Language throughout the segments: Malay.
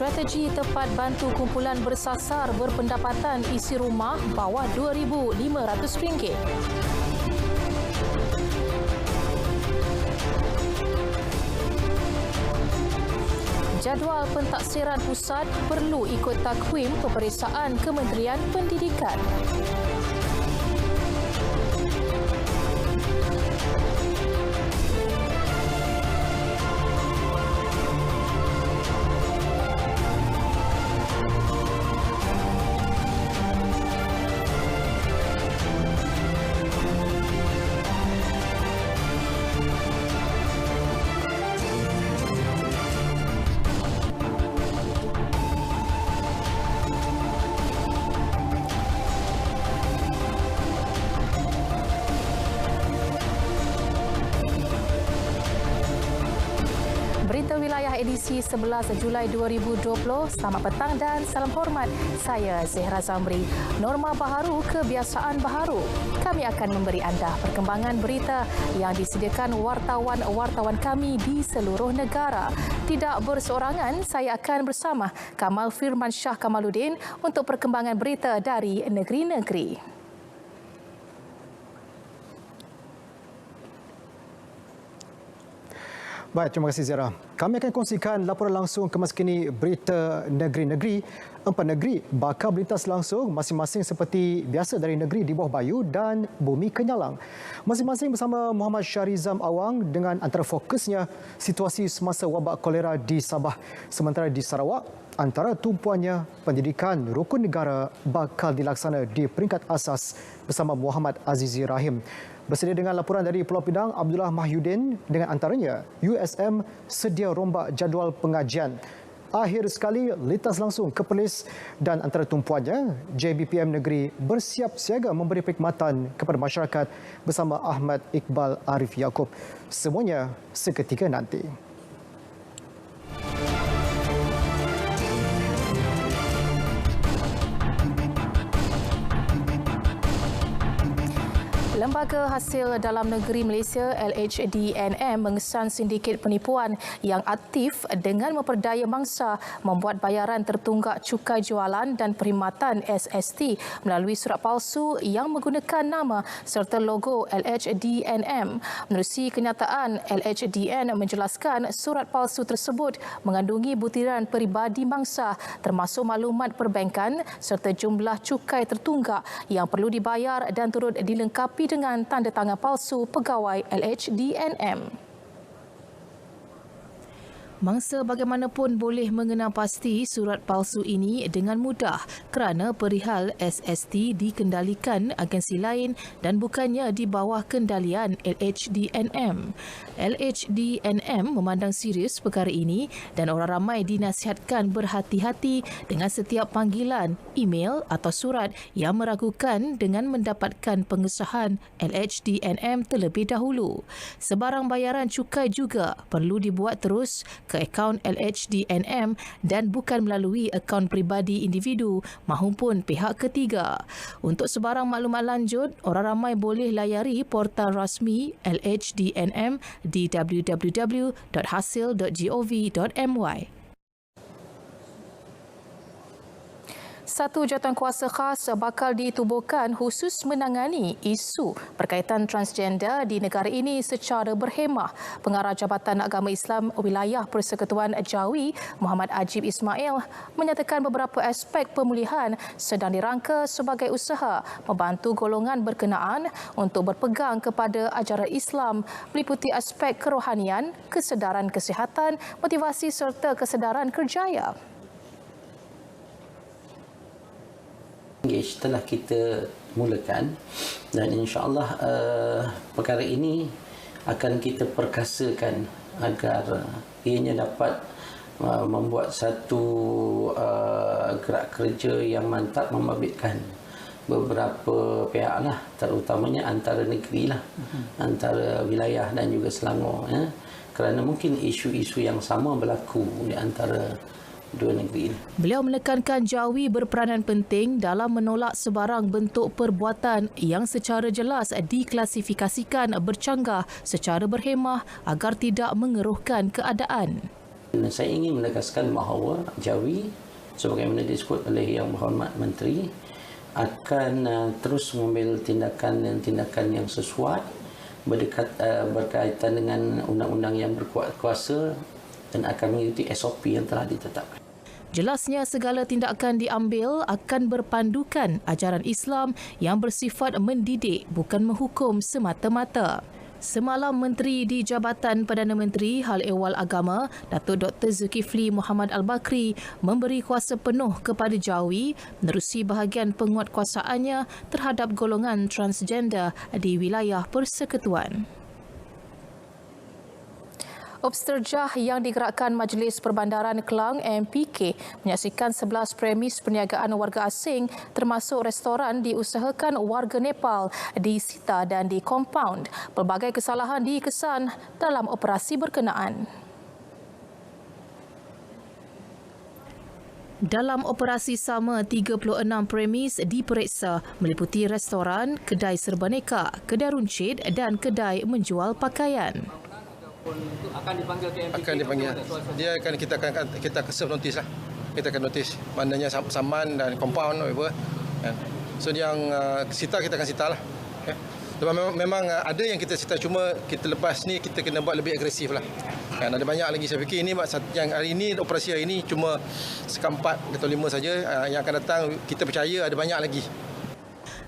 Strategi tepat bantu kumpulan bersasar berpendapatan isi rumah bawah RM2,500. Jadual pentaksiran pusat perlu ikut takwim peperiksaan Kementerian Pendidikan. Berita wilayah edisi 11 Julai 2020. Selamat petang dan salam hormat. Saya Zehra Zamri. Norma baharu, kebiasaan baharu. Kami akan memberi anda perkembangan berita yang disediakan wartawan-wartawan kami di seluruh negara. Tidak berseorangan, saya akan bersama Kamal Firman Shah Kamaluddin untuk perkembangan berita dari negeri-negeri. Baik, terima kasih Zara. Kami akan kongsikan laporan langsung ke masa kini berita negeri-negeri. 4 negeri bakal berlintas langsung masing-masing seperti biasa dari negeri di bawah Bayu dan Bumi Kenyalang. Masing-masing bersama Muhammad Syarizam Awang dengan antara fokusnya situasi semasa wabak kolera di Sabah. Sementara di Sarawak, antara tumpuannya pendidikan rukun negara bakal dilaksana di peringkat asas bersama Muhammad Azizi Rahim. Bersedia dengan laporan dari Pulau Pinang, Abdullah Mahyudin dengan antaranya USM sedia rombak jadual pengajian. Akhir sekali lintas langsung ke Perlis dan antara tumpuannya JBPM Negeri bersiap siaga memberi perkhidmatan kepada masyarakat bersama Ahmad Iqbal Arif Yaakob. Semuanya seketika nanti. Lembaga Hasil Dalam Negeri Malaysia LHDNM mengesan sindiket penipuan yang aktif dengan memperdaya mangsa membuat bayaran tertunggak cukai jualan dan perkhidmatan SST melalui surat palsu yang menggunakan nama serta logo LHDNM. Menerusi kenyataan, LHDN menjelaskan surat palsu tersebut mengandungi butiran peribadi mangsa termasuk maklumat perbankan serta jumlah cukai tertunggak yang perlu dibayar dan turut dilengkapi dengan tanda tangan palsu pegawai LHDNM. Mangsa bagaimanapun boleh mengenal pasti surat palsu ini dengan mudah kerana perihal SST dikendalikan agensi lain dan bukannya di bawah kendalian LHDNM. LHDNM memandang serius perkara ini dan orang ramai dinasihatkan berhati-hati dengan setiap panggilan, email atau surat yang meragukan dengan mendapatkan pengesahan LHDNM terlebih dahulu. Sebarang bayaran cukai juga perlu dibuat terus ke akaun LHDNM dan bukan melalui akaun peribadi individu mahupun pihak ketiga. Untuk sebarang maklumat lanjut, orang ramai boleh layari portal rasmi LHDNM di www.hasil.gov.my. Satu jawatankuasa khas bakal ditubuhkan khusus menangani isu berkaitan transgender di negara ini secara berhemah. Pengarah Jabatan Agama Islam Wilayah Persekutuan Jawi, Muhammad Ajib Ismail, menyatakan beberapa aspek pemulihan sedang dirangka sebagai usaha membantu golongan berkenaan untuk berpegang kepada ajaran Islam meliputi aspek kerohanian, kesedaran kesihatan, motivasi serta kesedaran kerjaya. Telah kita mulakan dan insya-Allah perkara ini akan kita perkasakan agar ianya dapat membuat satu gerak kerja yang mantap membabitkan beberapa pihak lah, terutamanya antara negeri lah, antara wilayah dan juga Selangor, kerana mungkin isu-isu yang sama berlaku di antara dua negeri ini. Beliau menekankan Jawi berperanan penting dalam menolak sebarang bentuk perbuatan yang secara jelas diklasifikasikan bercanggah secara berhemah agar tidak mengeruhkan keadaan. Dan saya ingin menegaskan bahawa Jawi sebagaimana disebut oleh Yang Berhormat Menteri akan terus mengambil tindakan yang sesuai berkaitan dengan undang-undang yang berkuasa dan akan mengikuti SOP yang telah ditetapkan. Jelasnya segala tindakan diambil akan berpandukan ajaran Islam yang bersifat mendidik bukan menghukum semata-mata. Semalam Menteri di Jabatan Perdana Menteri Hal Ehwal Agama Datuk Dr. Zulkifli Muhammad Al-Bakri memberi kuasa penuh kepada Jawi menerusi bahagian penguatkuasaannya terhadap golongan transgender di wilayah Persekutuan. Obsterjah yang digerakkan Majlis Perbandaran Klang MPK menyaksikan 11 premis perniagaan warga asing termasuk restoran diusahakan warga Nepal disita dan dikompaund. Pelbagai kesalahan dikesan dalam operasi berkenaan. Dalam operasi sama, 36 premis diperiksa meliputi restoran, kedai serbaneka, kedai runcit dan kedai menjual pakaian. Akan dipanggil ke MPK? Akan dipanggil. Kita akan serve notis lah. Kita akan notis. Maknanya saman dan compound apa. So yang sita kita akan sita lah. Memang ada yang kita sita, cuma kita lepas ni kita kena buat lebih agresif lah. Ada banyak lagi. Saya fikir ini yang hari ini, operasi hari ini cuma sekampat atau 5 saja. Yang akan datang kita percaya ada banyak lagi.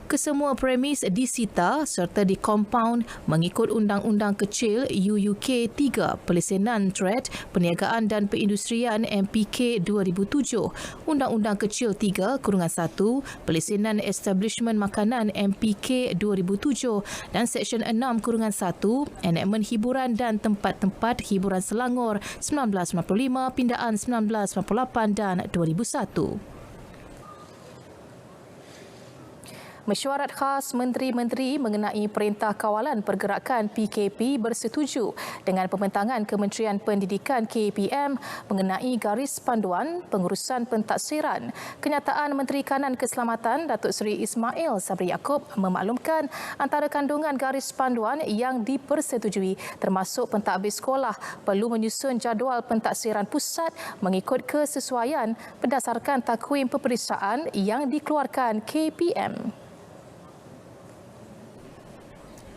Kesemua premis disita serta dikompaund mengikut Undang-Undang Kecil UUK 3 Pelesenan Trade Perniagaan dan Perindustrian MPK 2007, Undang-Undang Kecil 3-1 Pelesenan Establishment Makanan MPK 2007 dan Seksyen 6-1 Enakmen Hiburan dan Tempat-tempat Hiburan Selangor 1995, Pindaan 1998 dan 2001. Mesyuarat khas Menteri-Menteri mengenai Perintah Kawalan Pergerakan PKP bersetuju dengan pembentangan Kementerian Pendidikan KPM mengenai garis panduan pengurusan pentaksiran. Kenyataan Menteri Kanan Keselamatan Datuk Seri Ismail Sabri Yaakob memaklumkan antara kandungan garis panduan yang dipersetujui termasuk pentadbir sekolah perlu menyusun jadual pentaksiran pusat mengikut kesesuaian berdasarkan takwim peperiksaan yang dikeluarkan KPM.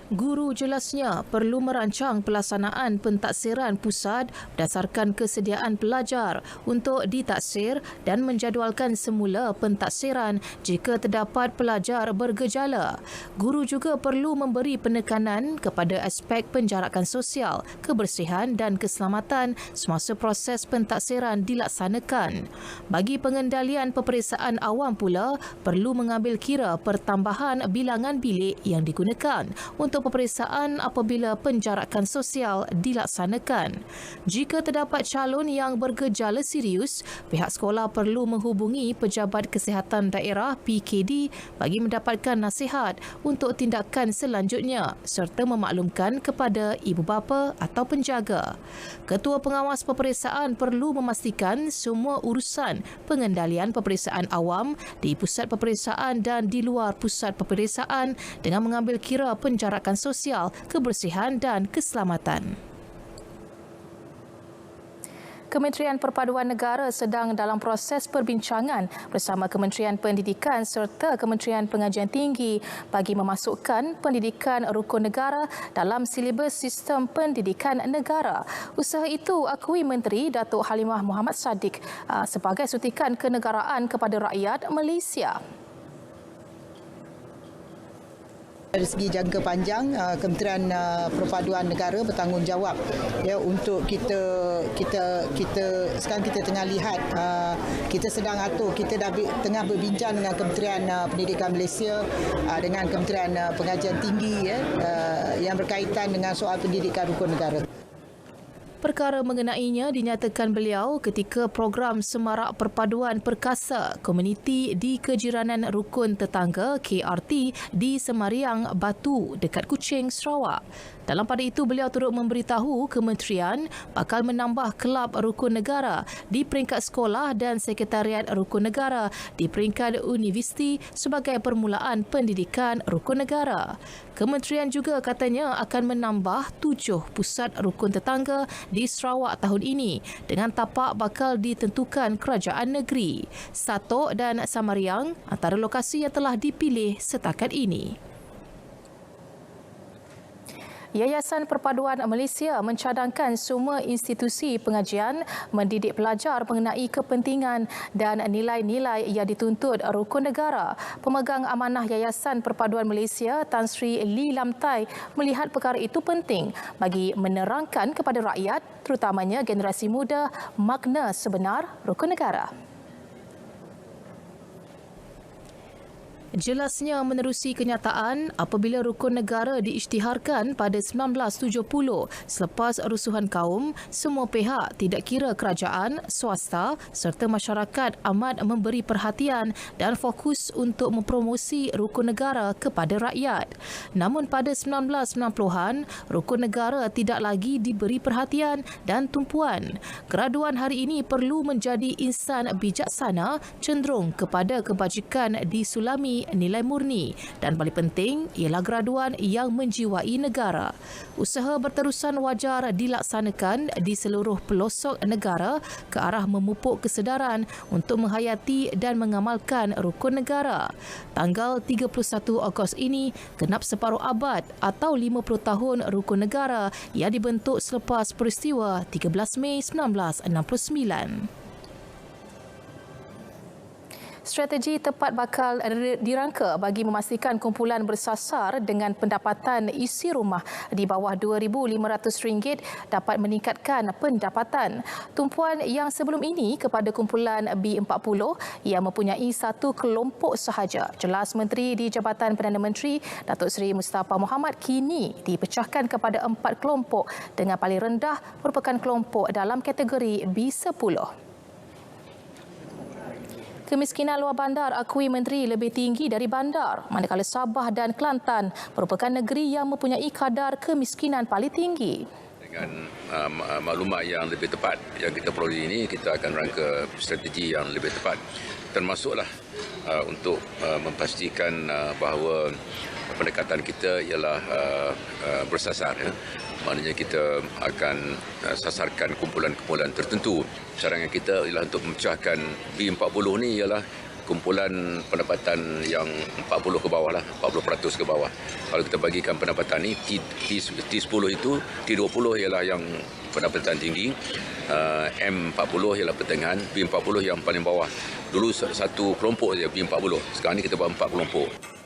Guru jelasnya perlu merancang pelaksanaan pentaksiran pusat berdasarkan kesediaan pelajar untuk ditaksir dan menjadualkan semula pentaksiran jika terdapat pelajar bergejala. Guru juga perlu memberi penekanan kepada aspek penjarakan sosial, kebersihan dan keselamatan semasa proses pentaksiran dilaksanakan. Bagi pengendalian peperiksaan awam pula, perlu mengambil kira pertambahan bilangan bilik yang digunakan untuk peperiksaan apabila penjarakan sosial dilaksanakan. Jika terdapat calon yang bergejala serius, pihak sekolah perlu menghubungi Pejabat Kesihatan Daerah PKD bagi mendapatkan nasihat untuk tindakan selanjutnya serta memaklumkan kepada ibu bapa atau penjaga. Ketua Pengawas Peperiksaan perlu memastikan semua urusan pengendalian peperiksaan awam di pusat peperiksaan dan di luar pusat peperiksaan dengan mengambil kira penjarakan sosial, kebersihan dan keselamatan. Kementerian Perpaduan Negara sedang dalam proses perbincangan bersama Kementerian Pendidikan serta Kementerian Pengajian Tinggi bagi memasukkan pendidikan rukun negara dalam silibus sistem pendidikan negara. Usaha itu akui Menteri Datuk Halimah Muhammad Sadiq sebagai suntikan kenegaraan kepada rakyat Malaysia. Dari segi jangka panjang, Kementerian Perpaduan Negara bertanggungjawab untuk sekarang kita tengah lihat, kita sedang atur, kita tengah berbincang dengan Kementerian Pendidikan Malaysia dengan Kementerian Pengajian Tinggi yang berkaitan dengan soal pendidikan rukun negara. Perkara mengenainya dinyatakan beliau ketika program Semarak Perpaduan Perkasa Komuniti di Kejiranan Rukun Tetangga KRT di Semariang Batu dekat Kuching, Sarawak. Dalam pada itu, beliau turut memberitahu kementerian bakal menambah kelab rukun negara di peringkat sekolah dan sekretariat rukun negara di peringkat universiti sebagai permulaan pendidikan rukun negara. Kementerian juga katanya akan menambah 7 pusat rukun tetangga di Sarawak tahun ini dengan tapak bakal ditentukan kerajaan negeri. Satok dan Samariang antara lokasi yang telah dipilih setakat ini. Yayasan Perpaduan Malaysia mencadangkan semua institusi pengajian mendidik pelajar mengenai kepentingan dan nilai-nilai yang dituntut rukun negara. Pemegang amanah Yayasan Perpaduan Malaysia, Tan Sri Lee Lam Tai, melihat perkara itu penting bagi menerangkan kepada rakyat, terutamanya generasi muda, makna sebenar rukun negara. Jelasnya menerusi kenyataan apabila rukun negara diisytiharkan pada 1970 selepas rusuhan kaum, semua pihak tidak kira kerajaan, swasta serta masyarakat amat memberi perhatian dan fokus untuk mempromosi rukun negara kepada rakyat. Namun pada 1990-an, rukun negara tidak lagi diberi perhatian dan tumpuan. Graduan hari ini perlu menjadi insan bijaksana cenderung kepada kebajikan disulami nilai murni dan paling penting ialah graduan yang menjiwai negara. Usaha berterusan wajar dilaksanakan di seluruh pelosok negara ke arah memupuk kesedaran untuk menghayati dan mengamalkan rukun negara. Tanggal 31 Ogos ini genap separuh abad atau 50 tahun rukun negara yang dibentuk selepas peristiwa 13 Mei 1969. Strategi tepat bakal dirangka bagi memastikan kumpulan bersasar dengan pendapatan isi rumah di bawah RM2,500 dapat meningkatkan pendapatan. Tumpuan yang sebelum ini kepada kumpulan B40 yang mempunyai satu kelompok sahaja. Jelas Menteri di Jabatan Perdana Menteri Datuk Seri Mustafa Mohamad kini dipecahkan kepada 4 kelompok dengan paling rendah merupakan kelompok dalam kategori B10. Kemiskinan luar bandar akui menteri lebih tinggi dari bandar, manakala Sabah dan Kelantan merupakan negeri yang mempunyai kadar kemiskinan paling tinggi. Dengan maklumat yang lebih tepat yang kita peroleh ini, kita akan rangka strategi yang lebih tepat, termasuklah untuk memastikan bahawa pendekatan kita ialah bersasar. Maknanya kita akan sasarkan kumpulan-kumpulan tertentu. Cadangan kita ialah untuk memecahkan B40 ni ialah kumpulan pendapatan yang 40 ke bawah lah, 40% ke bawah. Kalau kita bagikan pendapatan ni, T10 itu, T20 ialah yang pendapatan tinggi, M40 ialah pertengahan, B40 yang paling bawah. Dulu satu kelompok saja B40, sekarang ni kita buat 4 kelompok.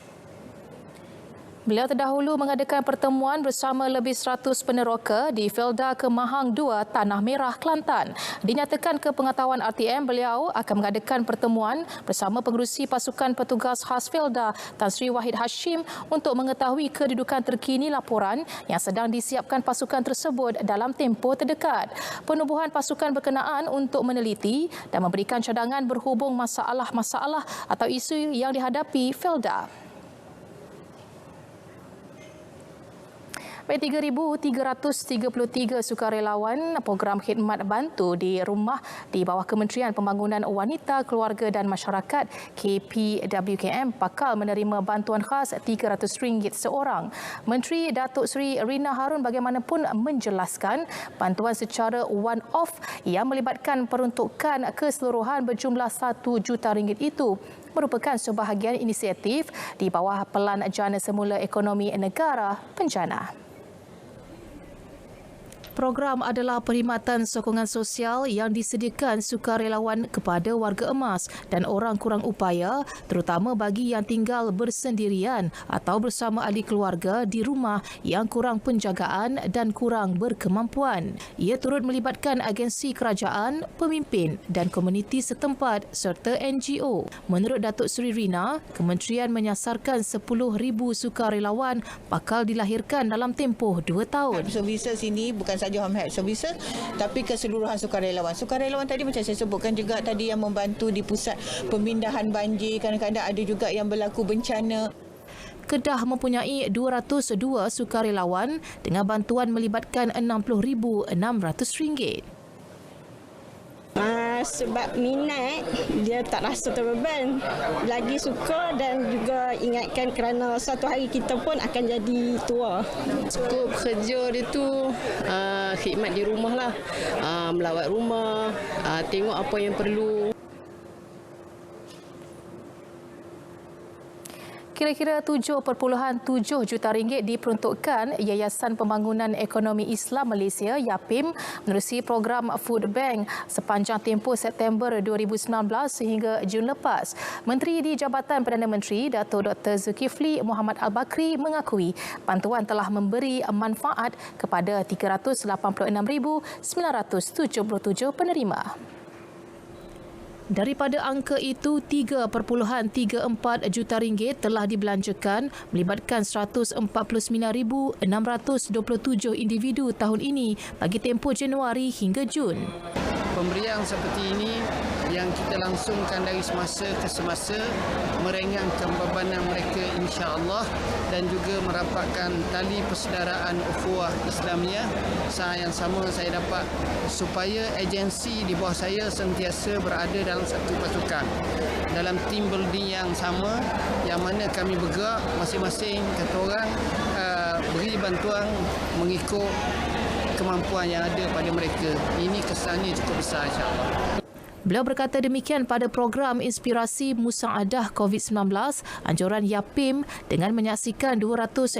Beliau terdahulu mengadakan pertemuan bersama lebih 100 peneroka di Felda Kemahang 2, Tanah Merah, Kelantan. Dinyatakan kepengetahuan RTM, beliau akan mengadakan pertemuan bersama pengerusi pasukan petugas khas Felda, Tan Sri Wahid Hashim, untuk mengetahui kedudukan terkini laporan yang sedang disiapkan pasukan tersebut dalam tempoh terdekat. Penubuhan pasukan berkenaan untuk meneliti dan memberikan cadangan berhubung masalah-masalah atau isu yang dihadapi Felda. 3,333 sukarelawan program khidmat bantu di rumah di bawah Kementerian Pembangunan Wanita, Keluarga dan Masyarakat KPWKM bakal menerima bantuan khas RM300 seorang. Menteri Datuk Seri Rina Harun bagaimanapun menjelaskan bantuan secara one-off yang melibatkan peruntukan keseluruhan berjumlah RM1 juta itu merupakan sebahagian inisiatif di bawah Pelan Jana Semula Ekonomi Negara Penjana. Program adalah perkhidmatan sokongan sosial yang disediakan sukarelawan kepada warga emas dan orang kurang upaya, terutama bagi yang tinggal bersendirian atau bersama ahli keluarga di rumah yang kurang penjagaan dan kurang berkemampuan. Ia turut melibatkan agensi kerajaan, pemimpin dan komuniti setempat serta NGO. Menurut Datuk Seri Rina, kementerian menyasarkan 10,000 sukarelawan bakal dilahirkan dalam tempoh 2 tahun. Services ini bukan saja home help services tapi keseluruhan sukarelawan. Sukarelawan tadi macam saya sebutkan juga tadi yang membantu di pusat pemindahan banjir, kadang-kadang ada juga yang berlaku bencana. Kedah mempunyai 202 sukarelawan dengan bantuan melibatkan RM60,600. Sebab minat, dia tak rasa terbeban. Lagi suka dan juga ingatkan kerana satu hari kita pun akan jadi tua. Skop kerja dia tu khidmat di rumah lah. Melawat rumah, tengok apa yang perlu. Kira-kira 7.7 juta ringgit diperuntukkan Yayasan Pembangunan Ekonomi Islam Malaysia YAPIM menerusi program Food Bank sepanjang tempoh September 2019 sehingga Jun lepas. Menteri di Jabatan Perdana Menteri Datuk Dr. Zulkifli Mohamed Al-Bakri mengakui bantuan telah memberi manfaat kepada 386,977 penerima. Daripada angka itu, 3.34 juta ringgit telah dibelanjakan melibatkan 149,627 individu tahun ini bagi tempoh Januari hingga Jun. Pemberian seperti ini yang kita langsungkan dari semasa ke semasa meringankan bebanan mereka insya-Allah dan juga merapatkan tali persaudaraan ukhuwah Islamiah. Saat yang sama saya dapat supaya agensi di bawah saya sentiasa berada dalam satu pasukan dalam team building yang sama yang mana kami bergerak masing-masing kata orang beri bantuan mengikut kemampuan yang ada pada mereka. Ini kesannya cukup besar insya-Allah. Beliau berkata demikian pada program Inspirasi Musaadah COVID-19 anjuran YAPIM dengan menyaksikan 250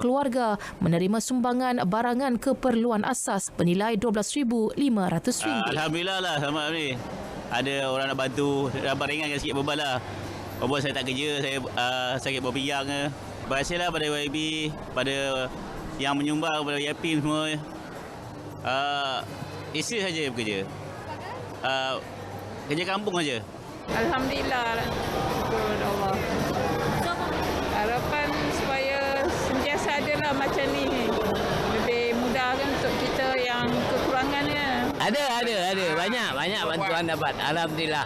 keluarga menerima sumbangan barangan keperluan asas bernilai RM12,500. Alhamdulillah lah sama ni. Ada orang nak bantu, dapat ringankan sikit beban lah. Walaupun saya tak kerja, saya sakit buah pinggang. Terima kasihlah pada YB, pada yang menyumbang, pada YAPIM semua. Isteri saja bekerja. Kerja kampung saja. Alhamdulillah. Allah. Harapan supaya sentiasa adalah macam ni. Lebih mudah kan untuk kita yang kekurangannya. Ada. Banyak bantuan dapat. Alhamdulillah.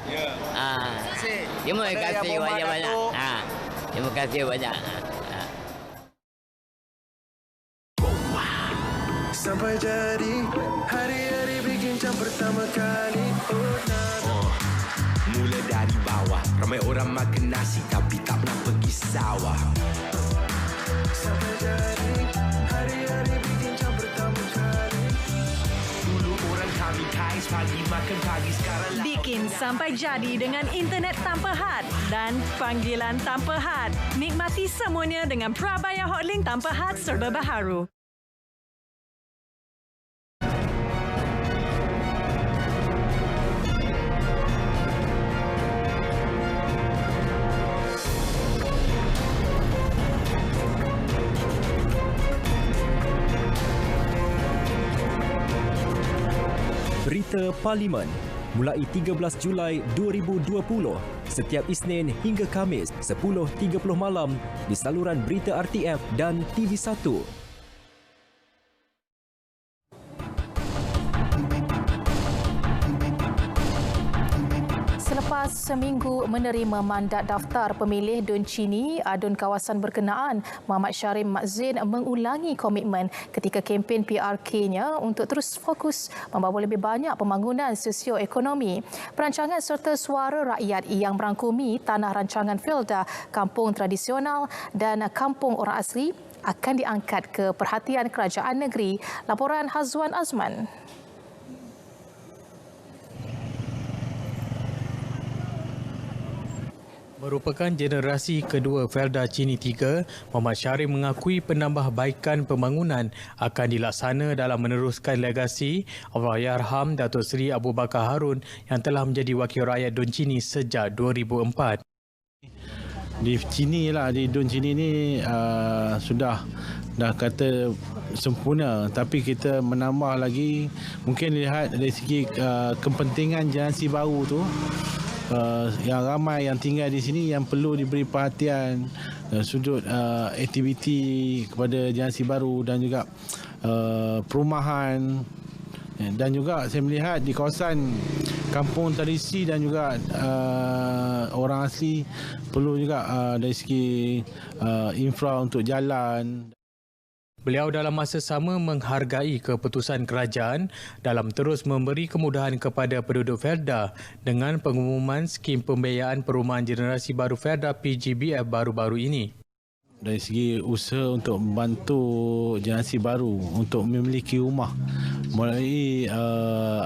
Terima kasih banyak-banyak. Terima kasih banyak. Sampai jadi hari-hari bikin jam pertama kali. Mula dari bawah, ramai orang makan nasi tapi tak pernah pergi sawah. Sampai jadi hari-hari bikin jam pertama kali. Dulu orang kami kais pagi makan pagi, sekarang bikin sampai jadi dengan internet tanpa had dan panggilan tanpa had. Nikmati semuanya dengan Prabaya Hotlink tanpa had serba baharu. Berita Parlimen mulai 13 Julai 2020 setiap Isnin hingga Khamis 10.30 malam di saluran berita RTF dan TV1. Selepas seminggu menerima mandat daftar pemilih Dun Chini, Adun kawasan berkenaan, Muhammad Syarim Mak Zain mengulangi komitmen ketika kempen PRK-nya untuk terus fokus membawa lebih banyak pembangunan sosioekonomi. Perancangan serta suara rakyat yang merangkumi tanah rancangan Felda, kampung tradisional dan kampung orang asli akan diangkat ke perhatian kerajaan negeri. Laporan Hazwan Azman. Merupakan generasi kedua Felda Chini 3, Muhammad Syarim mengakui penambahbaikan pembangunan akan dilaksana dalam meneruskan legasi Allahyarham Datuk Seri Abu Bakar Harun yang telah menjadi wakil rakyat Dun Chini sejak 2004. Di Chini lah, di Dun Chini ni sudah dah kata sempurna, tapi kita menambah lagi, mungkin lihat dari segi kepentingan generasi baru tu. Yang ramai yang tinggal di sini yang perlu diberi perhatian sudut aktiviti kepada generasi baru dan juga perumahan Dan juga saya melihat di kawasan kampung tradisi dan juga orang asli perlu juga dari segi infra untuk jalan. Beliau dalam masa sama menghargai keputusan kerajaan dalam terus memberi kemudahan kepada penduduk Felda dengan pengumuman skim pembiayaan perumahan generasi baru Felda PGBF baru-baru ini. Dari segi usaha untuk membantu generasi baru untuk memiliki rumah melalui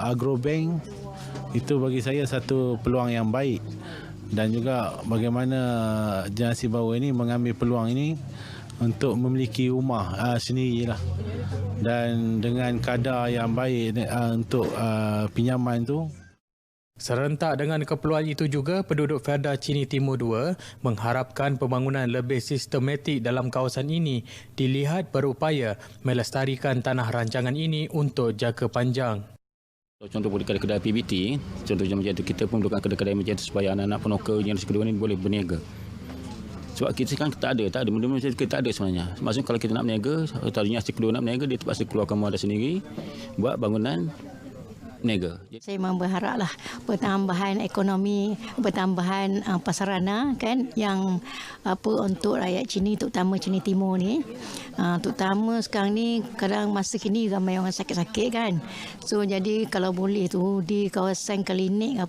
agrobank, itu bagi saya satu peluang yang baik, dan juga bagaimana generasi baru ini mengambil peluang ini untuk memiliki rumah sendirilah, dan dengan kadar yang baik untuk pinjaman itu. Serentak dengan keperluan itu juga, penduduk Felda Chini Timur 2 mengharapkan pembangunan lebih sistematik dalam kawasan ini dilihat berupaya melestarikan tanah rancangan ini untuk jangka panjang. Contoh kedai-kedai PBT, contohnya macam itu, kita pun perlukan kedai-kedai macam itu supaya anak-anak penoka generasi kedua ini boleh berniaga. Sebab kita sekarang tak ada benda-benda macam kita tak ada sebenarnya. Maksudnya kalau kita nak berniaga, atau generasi kedua nak berniaga, dia terpaksa keluarkan modal sendiri buat bangunan niaga. Saya memang berharaplah pertambahan ekonomi, pertambahan prasarana kan yang untuk rakyat Chini, terutama Chini Timur ni. Terutama sekarang ni kadang masa kini ramai orang sakit-sakit kan. So jadi kalau boleh tu di kawasan klinik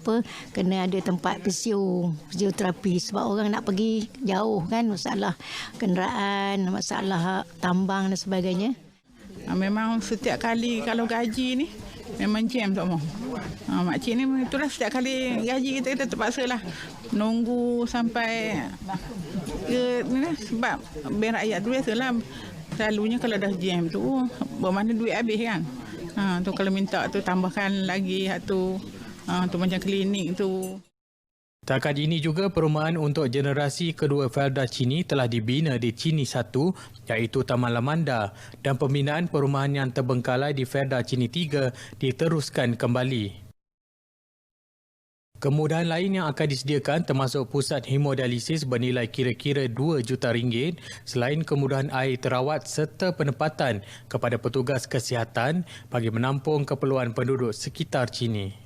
kena ada tempat fisioterapi, sebab orang nak pergi jauh kan, masalah kenderaan, masalah tambang dan sebagainya. Memang setiap kali kalau gaji ni memang jam tak mau. Makcik ni itulah setiap kali gaji kita terpaksa lah nunggu sampai ke ni, sebab bank rakyat tu biasalah selalunya kalau dah jam tu bermakna duit habis kan. Tu kalau minta tu tambahkan lagi tu macam klinik tu. Setakat ini juga perumahan untuk generasi kedua Felda Chini telah dibina di Chini 1 iaitu Taman Lamanda, dan pembinaan perumahan yang terbengkalai di Felda Chini 3 diteruskan kembali. Kemudahan lain yang akan disediakan termasuk pusat hemodialisis bernilai kira-kira RM2 juta selain kemudahan air terawat serta penempatan kepada petugas kesihatan bagi menampung keperluan penduduk sekitar Chini.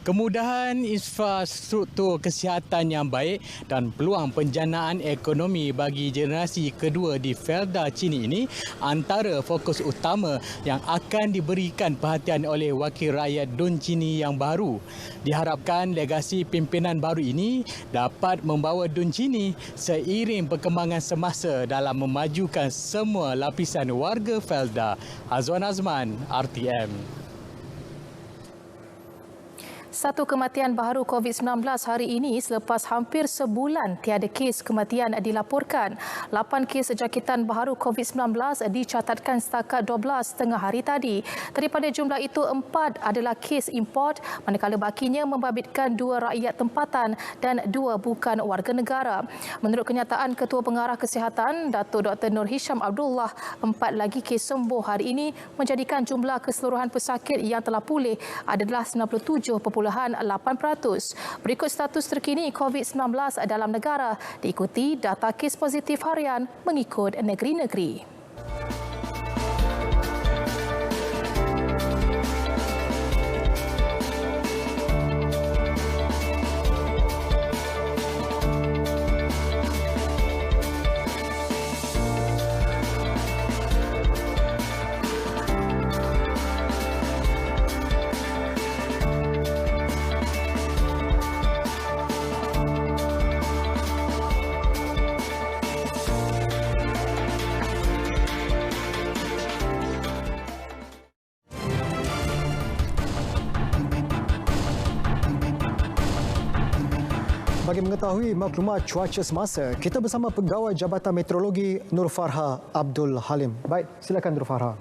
Kemudahan infrastruktur kesihatan yang baik dan peluang penjanaan ekonomi bagi generasi kedua di Felda Chini ini antara fokus utama yang akan diberikan perhatian oleh Wakil Rakyat Dun Chini yang baru. Diharapkan legasi pimpinan baru ini dapat membawa Dun Chini seiring perkembangan semasa dalam memajukan semua lapisan warga Felda. Azwan Azman, RTM. Satu kematian baharu COVID-19 hari ini selepas hampir sebulan tiada kes kematian dilaporkan. 8 kes jangkitan baharu COVID-19 dicatatkan setakat 12 tengah hari tadi. Daripada jumlah itu, 4 adalah kes import, manakala bakinya membabitkan 2 rakyat tempatan dan 2 bukan warga negara. Menurut kenyataan Ketua Pengarah Kesihatan, Datuk Dr. Nur Hisham Abdullah, 4 lagi kes sembuh hari ini menjadikan jumlah keseluruhan pesakit yang telah pulih adalah 97.8%. Berikut status terkini COVID-19 dalam negara diikuti data kes positif harian mengikut negeri-negeri. Bagi mengetahui maklumat cuaca semasa, kita bersama Pegawai Jabatan Meteorologi Nur Farha Abdul Halim. Baik, silakan Nur Farha.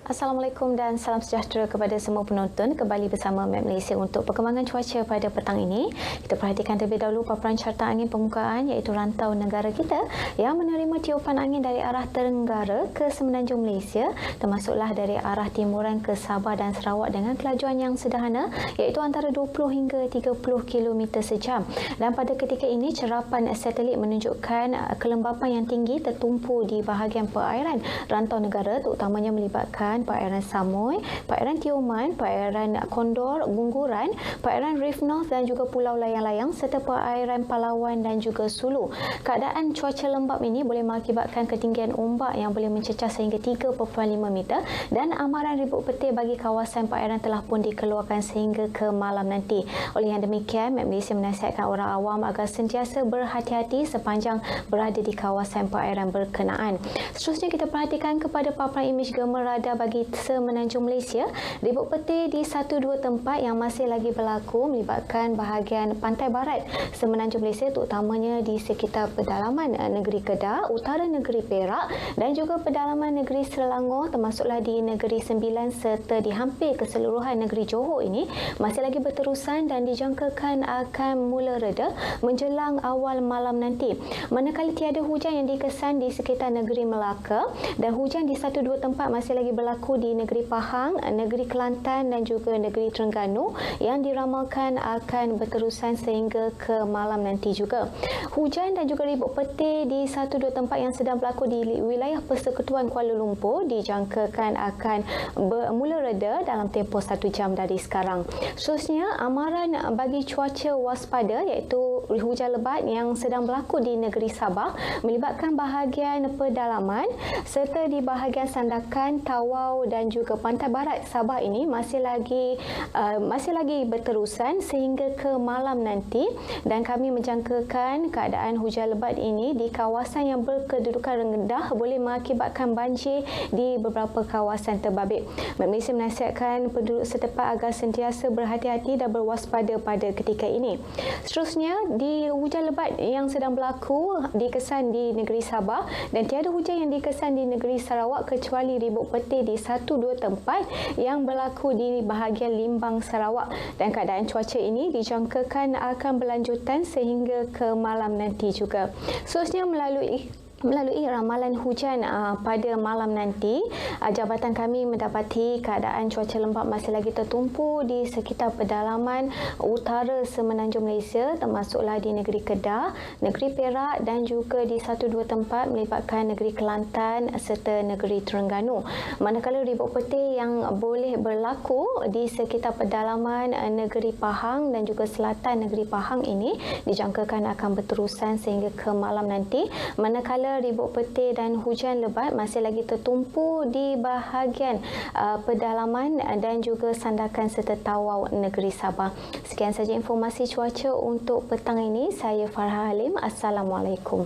Assalamualaikum dan salam sejahtera kepada semua penonton. Kembali bersama Map Malaysia untuk perkembangan cuaca pada petang ini. Kita perhatikan terlebih dahulu paparan carta angin permukaan iaitu rantau negara kita yang menerima tiupan angin dari arah tenggara ke semenanjung Malaysia, termasuklah dari arah timuran ke Sabah dan Sarawak dengan kelajuan yang sederhana iaitu antara 20 hingga 30 km sejam. Dan pada ketika ini cerapan satelit menunjukkan kelembapan yang tinggi tertumpu di bahagian perairan rantau negara, terutamanya melibatkan perairan Samoy, perairan Tioman, perairan Kondor, Gungguran, perairan Reef North dan juga Pulau Layang-Layang serta perairan Palawan dan juga Sulu. Keadaan cuaca lembap ini boleh mengakibatkan ketinggian ombak yang boleh mencecah sehingga 3.5 meter dan amaran ribut petir bagi kawasan perairan telah pun dikeluarkan sehingga ke malam nanti. Oleh yang demikian, Map Malaysia menasihatkan orang awam agar sentiasa berhati-hati sepanjang berada di kawasan perairan berkenaan. Seterusnya kita perhatikan kepada paparan imej gambar radar bagi semenanjung Malaysia. Ribut petir di 1-2 tempat yang masih lagi berlaku melibatkan bahagian pantai barat semenanjung Malaysia, terutamanya di sekitar pedalaman negeri Kedah, utara negeri Perak dan juga pedalaman negeri Selangor, termasuklah di negeri Sembilan serta di hampir keseluruhan negeri Johor ini masih lagi berterusan dan dijangkakan akan mula reda menjelang awal malam nanti. Manakala tiada hujan yang dikesan di sekitar negeri Melaka dan hujan di 1-2 tempat masih lagi berlaku di negeri Pahang, negeri Kelantan dan juga negeri Terengganu yang diramalkan akan berterusan sehingga ke malam nanti juga. Hujan dan juga ribut petir di 1-2 tempat yang sedang berlaku di wilayah Persekutuan Kuala Lumpur dijangkakan akan bermula reda dalam tempoh 1 jam dari sekarang. Seterusnya, amaran bagi cuaca waspada iaitu hujan lebat yang sedang berlaku di negeri Sabah melibatkan bahagian pedalaman serta di bahagian Sandakan, Tawau dan juga pantai barat Sabah ini masih lagi berterusan sehingga ke malam nanti dan kami menjangkakan keadaan hujan lebat ini di kawasan yang berkedudukan rendah boleh mengakibatkan banjir di beberapa kawasan terbabit. Malaysia menasihatkan penduduk setempat agar sentiasa berhati-hati dan berwaspada pada ketika ini. Seterusnya, di hujan lebat yang sedang berlaku dikesan di negeri Sabah dan tiada hujan yang dikesan di negeri Sarawak kecuali ribut petir di 1-2 tempat yang berlaku di bahagian Limbang, Sarawak, dan keadaan cuaca ini dijangkakan akan berlanjutan sehingga ke malam nanti juga. Seterusnya, melalui ramalan hujan pada malam nanti, jabatan kami mendapati keadaan cuaca lembap masih lagi tertumpu di sekitar pedalaman utara semenanjung Malaysia, termasuklah di negeri Kedah, negeri Perak dan juga di 1-2 tempat melibatkan negeri Kelantan serta negeri Terengganu. Manakala ribut petir yang boleh berlaku di sekitar pedalaman negeri Pahang dan juga selatan negeri Pahang ini dijangkakan akan berterusan sehingga ke malam nanti. Manakala ribut petir dan hujan lebat masih lagi tertumpu di bahagian pedalaman dan juga Sandakan serta Tawau negeri Sabah. Sekian saja informasi cuaca untuk petang ini. Saya Farha Halim. Assalamualaikum.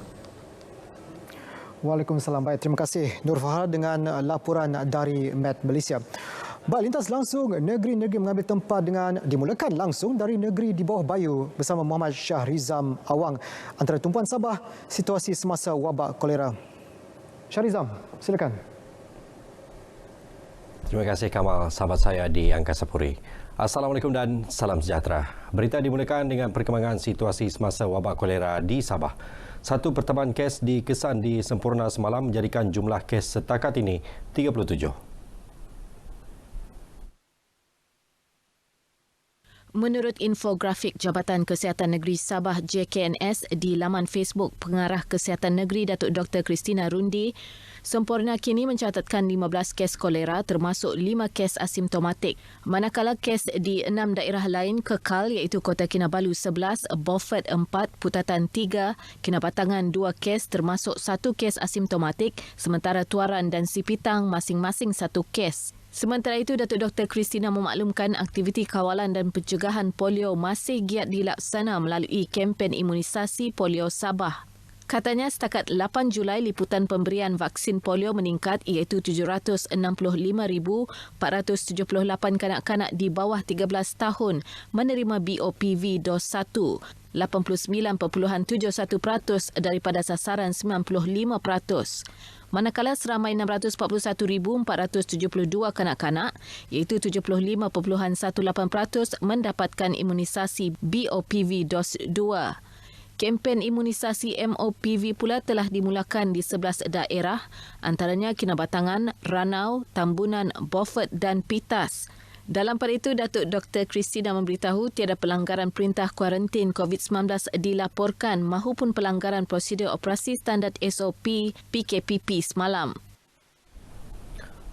Waalaikumsalam. Baik, terima kasih Nur Farha dengan laporan dari Met Malaysia. Baik, lintas langsung negeri-negeri mengambil tempat dengan dimulakan langsung dari negeri di bawah Bayu bersama Muhammad Syahrizam Awang. Antara tumpuan Sabah, situasi semasa wabak kolera. Syahrizam, silakan. Terima kasih Kamal, sahabat saya di Angkasa Puri. Assalamualaikum dan salam sejahtera. Berita dimulakan dengan perkembangan situasi semasa wabak kolera di Sabah. Satu pertambahan kes dikesan di Sempurna semalam menjadikan jumlah kes setakat ini 37. Menurut infografik Jabatan Kesihatan Negeri Sabah JKNS di laman Facebook Pengarah Kesihatan Negeri Datuk Dr. Christina Rundi, Sempurna kini mencatatkan 15 kes kolera termasuk 5 kes asimptomatik. Manakala kes di 6 daerah lain kekal iaitu Kota Kinabalu 11, Beaufort 4, Putatan 3, Kinabatangan 2 kes termasuk 1 kes asimptomatik, sementara Tuaran dan Sipitang masing-masing 1 kes. Sementara itu, Datuk Dr. Christina memaklumkan aktiviti kawalan dan pencegahan polio masih giat dilaksana melalui kempen imunisasi polio Sabah. Katanya setakat 8 Julai liputan pemberian vaksin polio meningkat iaitu 765,478 kanak-kanak di bawah 13 tahun menerima BOPV dos 1. 89.71% daripada sasaran 95%. Manakala seramai 641,472 kanak-kanak iaitu 75.18% mendapatkan imunisasi BOPV dos 2. Kempen imunisasi MOPV pula telah dimulakan di 11 daerah, antaranya Kinabatangan, Ranau, Tambunan, Beaufort dan Pitas. Dalam pada itu, Datuk Dr. Christina memberitahu tiada pelanggaran perintah kuarantin COVID-19 dilaporkan mahupun pelanggaran prosedur operasi standard SOP PKPP semalam.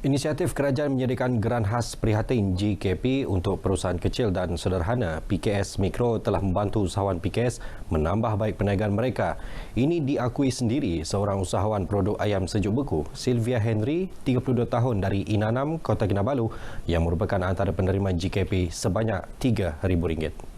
Inisiatif kerajaan menyediakan geran khas prihatin GKP untuk perusahaan kecil dan sederhana PKS Mikro telah membantu usahawan PKS menambah baik perniagaan mereka. Ini diakui sendiri seorang usahawan produk ayam sejuk beku, Sylvia Henry, 32 tahun dari Inanam, Kota Kinabalu, yang merupakan antara penerima GKP sebanyak RM3,000.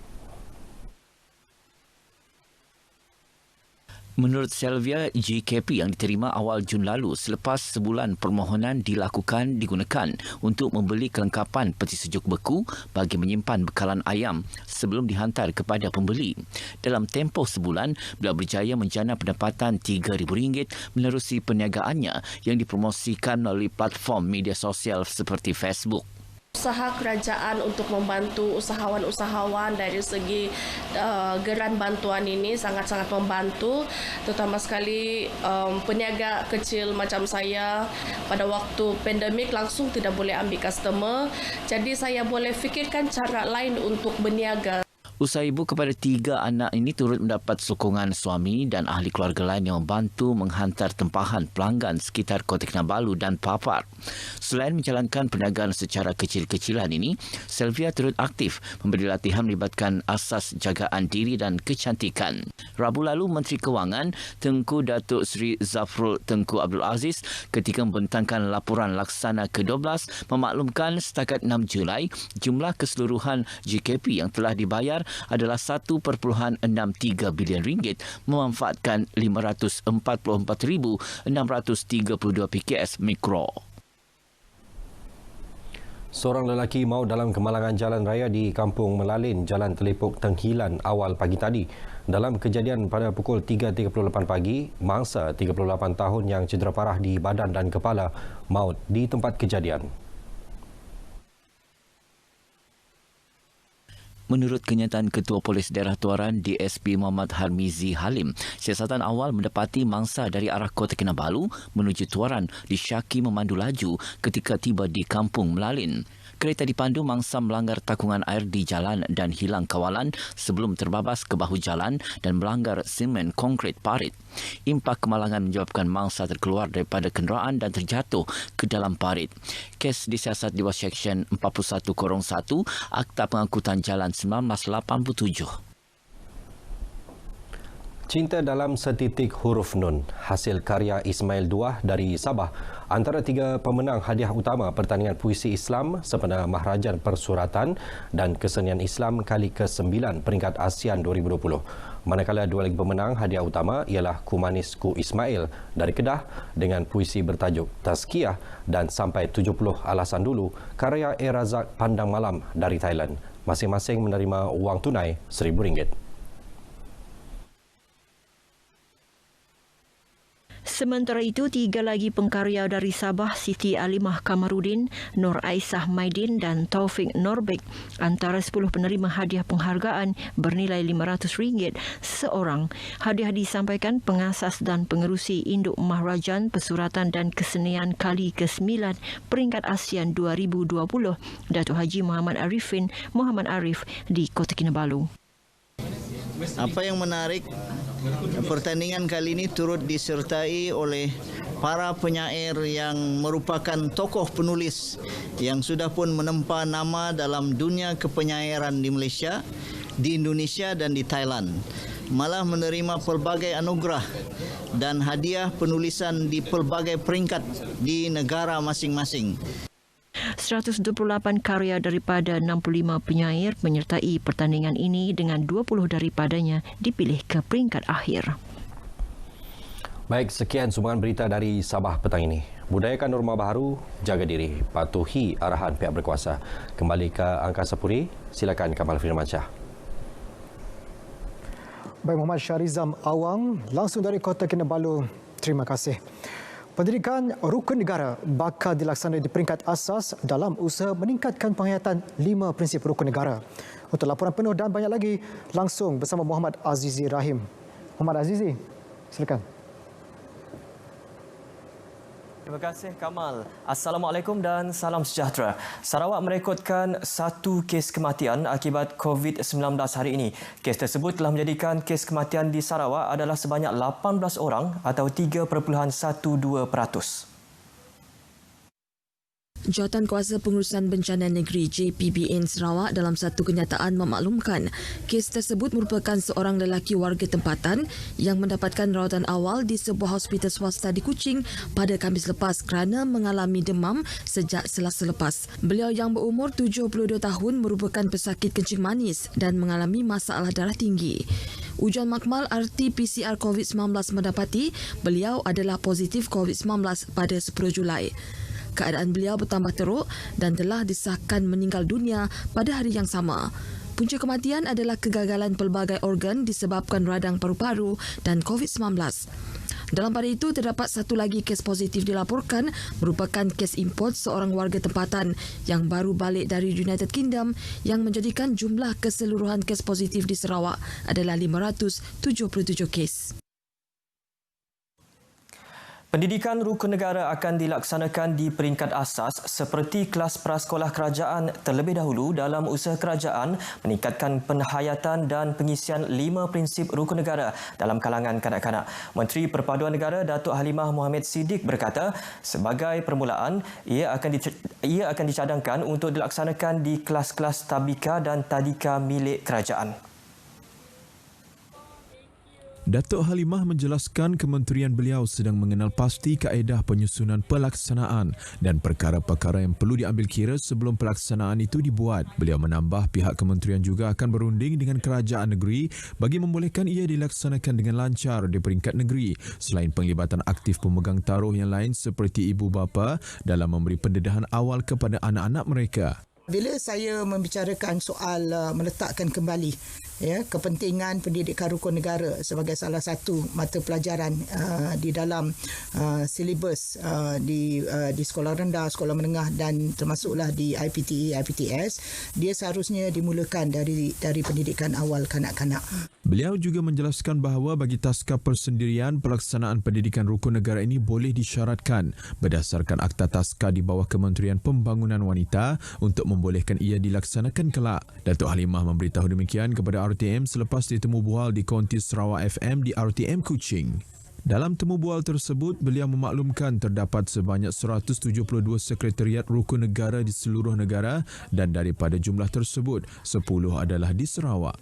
Menurut Sylvia, GKP yang diterima awal Jun lalu selepas sebulan permohonan dilakukan digunakan untuk membeli kelengkapan peti sejuk beku bagi menyimpan bekalan ayam sebelum dihantar kepada pembeli. Dalam tempoh sebulan, beliau berjaya menjana pendapatan RM3,000 menerusi perniagaannya yang dipromosikan melalui platform media sosial seperti Facebook. Usaha kerajaan untuk membantu usahawan-usahawan dari segi geran bantuan ini sangat-sangat membantu, terutama sekali peniaga kecil macam saya pada waktu pandemik langsung tidak boleh ambil customer, jadi saya boleh fikirkan cara lain untuk berniaga. Usaha ibu kepada 3 anak ini turut mendapat sokongan suami dan ahli keluarga lain yang membantu menghantar tempahan pelanggan sekitar Kota Kinabalu dan Papar. Selain menjalankan perniagaan secara kecil-kecilan ini, Sylvia turut aktif memberi latihan melibatkan asas jagaan diri dan kecantikan. Rabu lalu, Menteri Kewangan Tengku Datuk Seri Zafrul Tengku Abdul Aziz ketika membentangkan laporan laksana ke-12 memaklumkan setakat 6 Julai jumlah keseluruhan GKP yang telah dibayar adalah RM1.63 bilion memanfaatkan 544,632 PKS Mikro. Seorang lelaki maut dalam kemalangan jalan raya di Kampung Melalin, Jalan Telepuk Tenghilan awal pagi tadi. Dalam kejadian pada pukul 3.38 pagi, mangsa 38 tahun yang cedera parah di badan dan kepala maut di tempat kejadian. Menurut kenyataan Ketua Polis Daerah Tuaran DSP Muhammad Harmizi Halim, siasatan awal mendapati mangsa dari arah Kota Kinabalu menuju Tuaran disyaki memandu laju ketika tiba di Kampung Melalin. Kereta dipandu mangsa melanggar takungan air di jalan dan hilang kawalan sebelum terbabas ke bahu jalan dan melanggar semen konkrit parit. Impak kemalangan menyebabkan mangsa terkeluar daripada kenderaan dan terjatuh ke dalam parit. Kes disiasat di bawah Seksyen 41-1 Akta Pengangkutan Jalan 1987. Cinta dalam Setitik Huruf Nun, hasil karya Ismail Duah dari Sabah, antara 3 pemenang hadiah utama pertandingan puisi Islam sempena Maharajan Persuratan dan Kesenian Islam kali ke-9 peringkat ASEAN 2020. Manakala 2 lagi pemenang hadiah utama ialah Kumanis Ku Ismail dari Kedah dengan puisi bertajuk Tazkiyah dan Sampai 70 Alasan Dulu karya Razak Pandang Malam dari Thailand. Masing-masing menerima wang tunai RM1,000. Sementara itu, 3 lagi pengkarya dari Sabah, Siti Alimah Kamarudin, Nur Aisyah Maidin dan Taufik Norbek, antara 10 penerima hadiah penghargaan bernilai RM500 seorang. Hadiah disampaikan pengasas dan pengerusi Induk Maharajan Persuratan dan Kesenian kali ke-9 peringkat ASEAN 2020, Datuk Haji Muhammad Arifin Muhammad Arif di Kota Kinabalu. Apa yang menarik, pertandingan kali ini turut disertai oleh para penyair yang merupakan tokoh penulis yang sudah pun menempa nama dalam dunia kepenyairan di Malaysia, di Indonesia dan di Thailand. Malah menerima pelbagai anugerah dan hadiah penulisan di pelbagai peringkat di negara masing-masing. 128 karya daripada 65 penyair menyertai pertandingan ini dengan 20 daripadanya dipilih ke peringkat akhir. Baik, sekian sumbangan berita dari Sabah petang ini. Budayakan norma baharu, jaga diri, patuhi arahan pihak berkuasa. Kembali ke Angkasa Puri, silakan Kamal Firmansyah. Baik, Muhammad Syarizam Awang langsung dari Kota Kinabalu. Terima kasih. Pendidikan rukun negara bakal dilaksanakan di peringkat asas dalam usaha meningkatkan penghayatan 5 prinsip rukun negara. Untuk laporan penuh dan banyak lagi, langsung bersama Muhammad Azizi Rahim. Muhammad Azizi, silakan. Terima kasih Kamal. Assalamualaikum dan salam sejahtera. Sarawak merekodkan 1 kes kematian akibat COVID-19 hari ini. Kes tersebut telah menjadikan kes kematian di Sarawak adalah sebanyak 18 orang atau 3.12%. Jawatankuasa Pengurusan Bencana Negeri JPBN Sarawak dalam satu kenyataan memaklumkan kes tersebut merupakan seorang lelaki warga tempatan yang mendapatkan rawatan awal di sebuah hospital swasta di Kuching pada Khamis lepas kerana mengalami demam sejak Selasa lepas. Beliau yang berumur 72 tahun merupakan pesakit kencing manis dan mengalami masalah darah tinggi. Ujian makmal RT-PCR COVID-19 mendapati beliau adalah positif COVID-19 pada 10 Julai. Keadaan beliau bertambah teruk dan telah disahkan meninggal dunia pada hari yang sama. Punca kematian adalah kegagalan pelbagai organ disebabkan radang paru-paru dan COVID-19. Dalam pada itu, terdapat satu lagi kes positif dilaporkan merupakan kes import seorang warga tempatan yang baru balik dari United Kingdom yang menjadikan jumlah keseluruhan kes positif di Sarawak adalah 577 kes. Pendidikan rukun negara akan dilaksanakan di peringkat asas seperti kelas prasekolah kerajaan terlebih dahulu dalam usaha kerajaan meningkatkan penghayatan dan pengisian 5 prinsip rukun negara dalam kalangan kanak-kanak. Menteri Perpaduan Negara Datuk Halimah Mohamed Siddiq berkata, sebagai permulaan ia akan dicadangkan untuk dilaksanakan di kelas-kelas tabika dan tadika milik kerajaan. Datuk Halimah menjelaskan kementerian beliau sedang mengenal pasti kaedah penyusunan pelaksanaan dan perkara-perkara yang perlu diambil kira sebelum pelaksanaan itu dibuat. Beliau menambah pihak kementerian juga akan berunding dengan kerajaan negeri bagi membolehkan ia dilaksanakan dengan lancar di peringkat negeri selain penglibatan aktif pemegang taruh yang lain seperti ibu bapa dalam memberi pendedahan awal kepada anak-anak mereka. Bila saya membicarakan soal meletakkan kembali kepentingan pendidikan rukun negara sebagai salah satu mata pelajaran di dalam silibus di sekolah rendah, sekolah menengah dan termasuklah di IPTE, IPTS, dia seharusnya dimulakan dari pendidikan awal kanak-kanak. Beliau juga menjelaskan bahawa bagi taska persendirian, pelaksanaan pendidikan rukun negara ini boleh disyaratkan berdasarkan akta taska di bawah Kementerian Pembangunan Wanita untuk membolehkan ia dilaksanakan kelak. Datuk Halimah memberitahu demikian kepada RTM selepas ditemu bual di Konti Sarawak FM di RTM Kuching. Dalam temu bual tersebut, beliau memaklumkan terdapat sebanyak 172 sekretariat rukun negara di seluruh negara dan daripada jumlah tersebut, 10 adalah di Sarawak.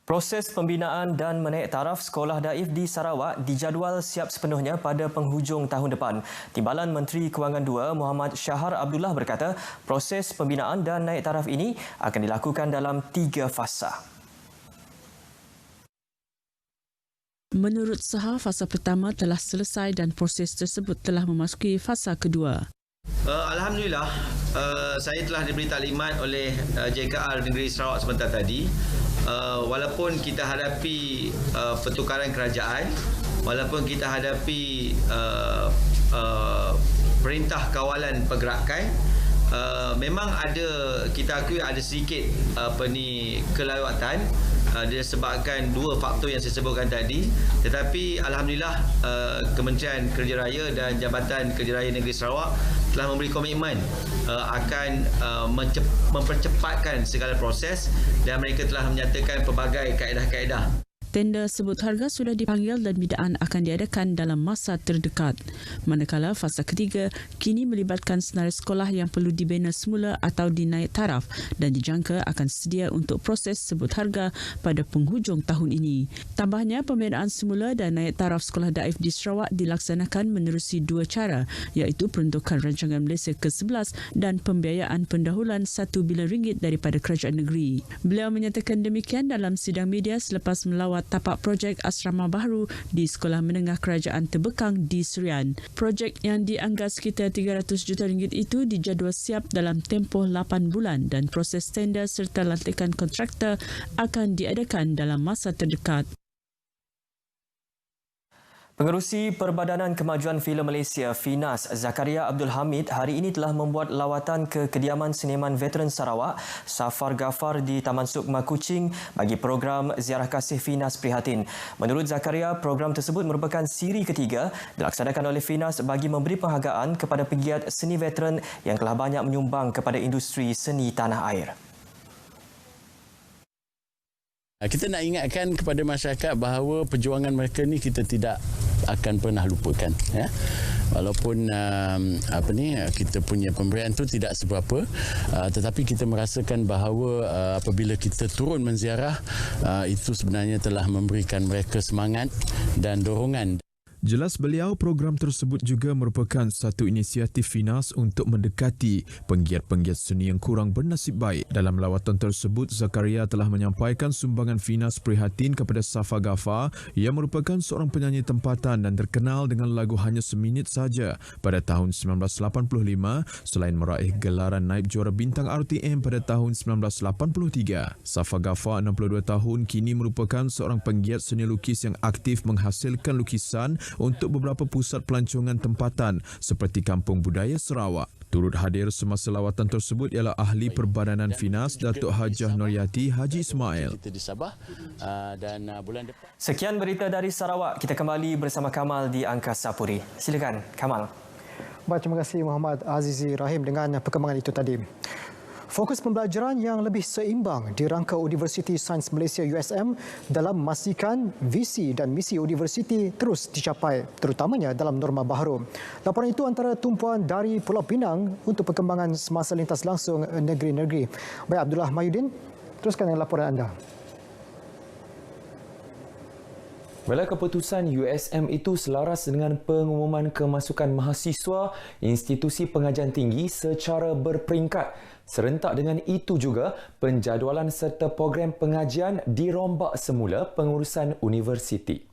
Proses pembinaan dan menaik taraf sekolah daif di Sarawak dijadual siap sepenuhnya pada penghujung tahun depan. Timbalan Menteri Kewangan II Muhammad Shahar Abdullah berkata, proses pembinaan dan naik taraf ini akan dilakukan dalam 3 fasa. Menurut Shahar, fasa pertama telah selesai dan proses tersebut telah memasuki fasa kedua. Alhamdulillah, saya telah diberi taklimat oleh JKR Negeri Sarawak sebentar tadi. Walaupun kita hadapi pertukaran kerajaan, walaupun kita hadapi perintah kawalan pergerakan, memang kita akui ada sedikit kelewatan disebabkan 2 faktor yang saya sebutkan tadi. Tetapi alhamdulillah Kementerian Kerja Raya dan Jabatan Kerja Raya Negeri Sarawak telah memberi komitmen akan mempercepatkan segala proses dan mereka telah menyatakan pelbagai kaedah-kaedah. Tender sebut harga sudah dipanggil dan bidaan akan diadakan dalam masa terdekat. Manakala fasa ketiga kini melibatkan senarai sekolah yang perlu dibina semula atau dinaik taraf dan dijangka akan sedia untuk proses sebut harga pada penghujung tahun ini. Tambahnya, pembinaan semula dan naik taraf sekolah daif di Sarawak dilaksanakan menerusi 2 cara, iaitu peruntukan rancangan Malaysia ke-11 dan pembiayaan pendahuluan RM1 bilion daripada kerajaan negeri. Beliau menyatakan demikian dalam sidang media selepas melawat membuat tapak projek asrama baru di Sekolah Menengah Kerajaan Terbekang di Serian. Projek yang dianggat sekitar 300 juta ringgit itu dijadual siap dalam tempoh 8 bulan dan proses tender serta lantikan kontraktor akan diadakan dalam masa terdekat. Pengerusi Perbadanan Kemajuan Filem Malaysia, FINAS, Zakaria Abdul Hamid hari ini telah membuat lawatan ke kediaman seniman veteran Sarawak, Safar Ghaffar di Taman Sukma Kuching bagi program Ziarah Kasih FINAS Prihatin. Menurut Zakaria, program tersebut merupakan siri ketiga dilaksanakan oleh FINAS bagi memberi penghargaan kepada pegiat seni veteran yang telah banyak menyumbang kepada industri seni tanah air. Kita nak ingatkan kepada masyarakat bahawa perjuangan mereka ni kita tidak akan pernah lupakan, ya. Walaupun kita punya pemberian tu tidak seberapa, tetapi kita merasakan bahawa apabila kita turun menziarah, itu sebenarnya telah memberikan mereka semangat dan dorongan. Jelas beliau, program tersebut juga merupakan satu inisiatif FINAS untuk mendekati penggiat-penggiat seni yang kurang bernasib baik. Dalam lawatan tersebut, Zakaria telah menyampaikan sumbangan FINAS prihatin kepada Safar Ghaffar yang merupakan seorang penyanyi tempatan dan terkenal dengan lagu Hanya Seminit Saja pada tahun 1985 selain meraih gelaran naib juara bintang RTM pada tahun 1983. Safar Ghaffar, 62 tahun, kini merupakan seorang penggiat seni lukis yang aktif menghasilkan lukisan untuk beberapa pusat pelancongan tempatan seperti Kampung Budaya Sarawak. Turut hadir semasa lawatan tersebut ialah Ahli Perbadanan FINAS, Datuk Hajah Noryati Haji Ismail. Sekian berita dari Sarawak. Kita kembali bersama Kamal di Angkasa Puri. Silakan, Kamal. Baik, terima kasih Muhammad Azizi Rahim dengan perkembangan itu tadi. Fokus pembelajaran yang lebih seimbang dirangka Universiti Sains Malaysia USM dalam memastikan visi dan misi universiti terus dicapai, terutamanya dalam norma baharu. Laporan itu antara tumpuan dari Pulau Pinang untuk perkembangan semasa lintas langsung negeri-negeri. Baik, Abdullah Mayudin, teruskan dengan laporan anda. Bila keputusan USM itu selaras dengan pengumuman kemasukan mahasiswa institusi pengajian tinggi secara berperingkat. Serentak dengan itu juga, penjadualan serta program pengajian dirombak semula pengurusan universiti.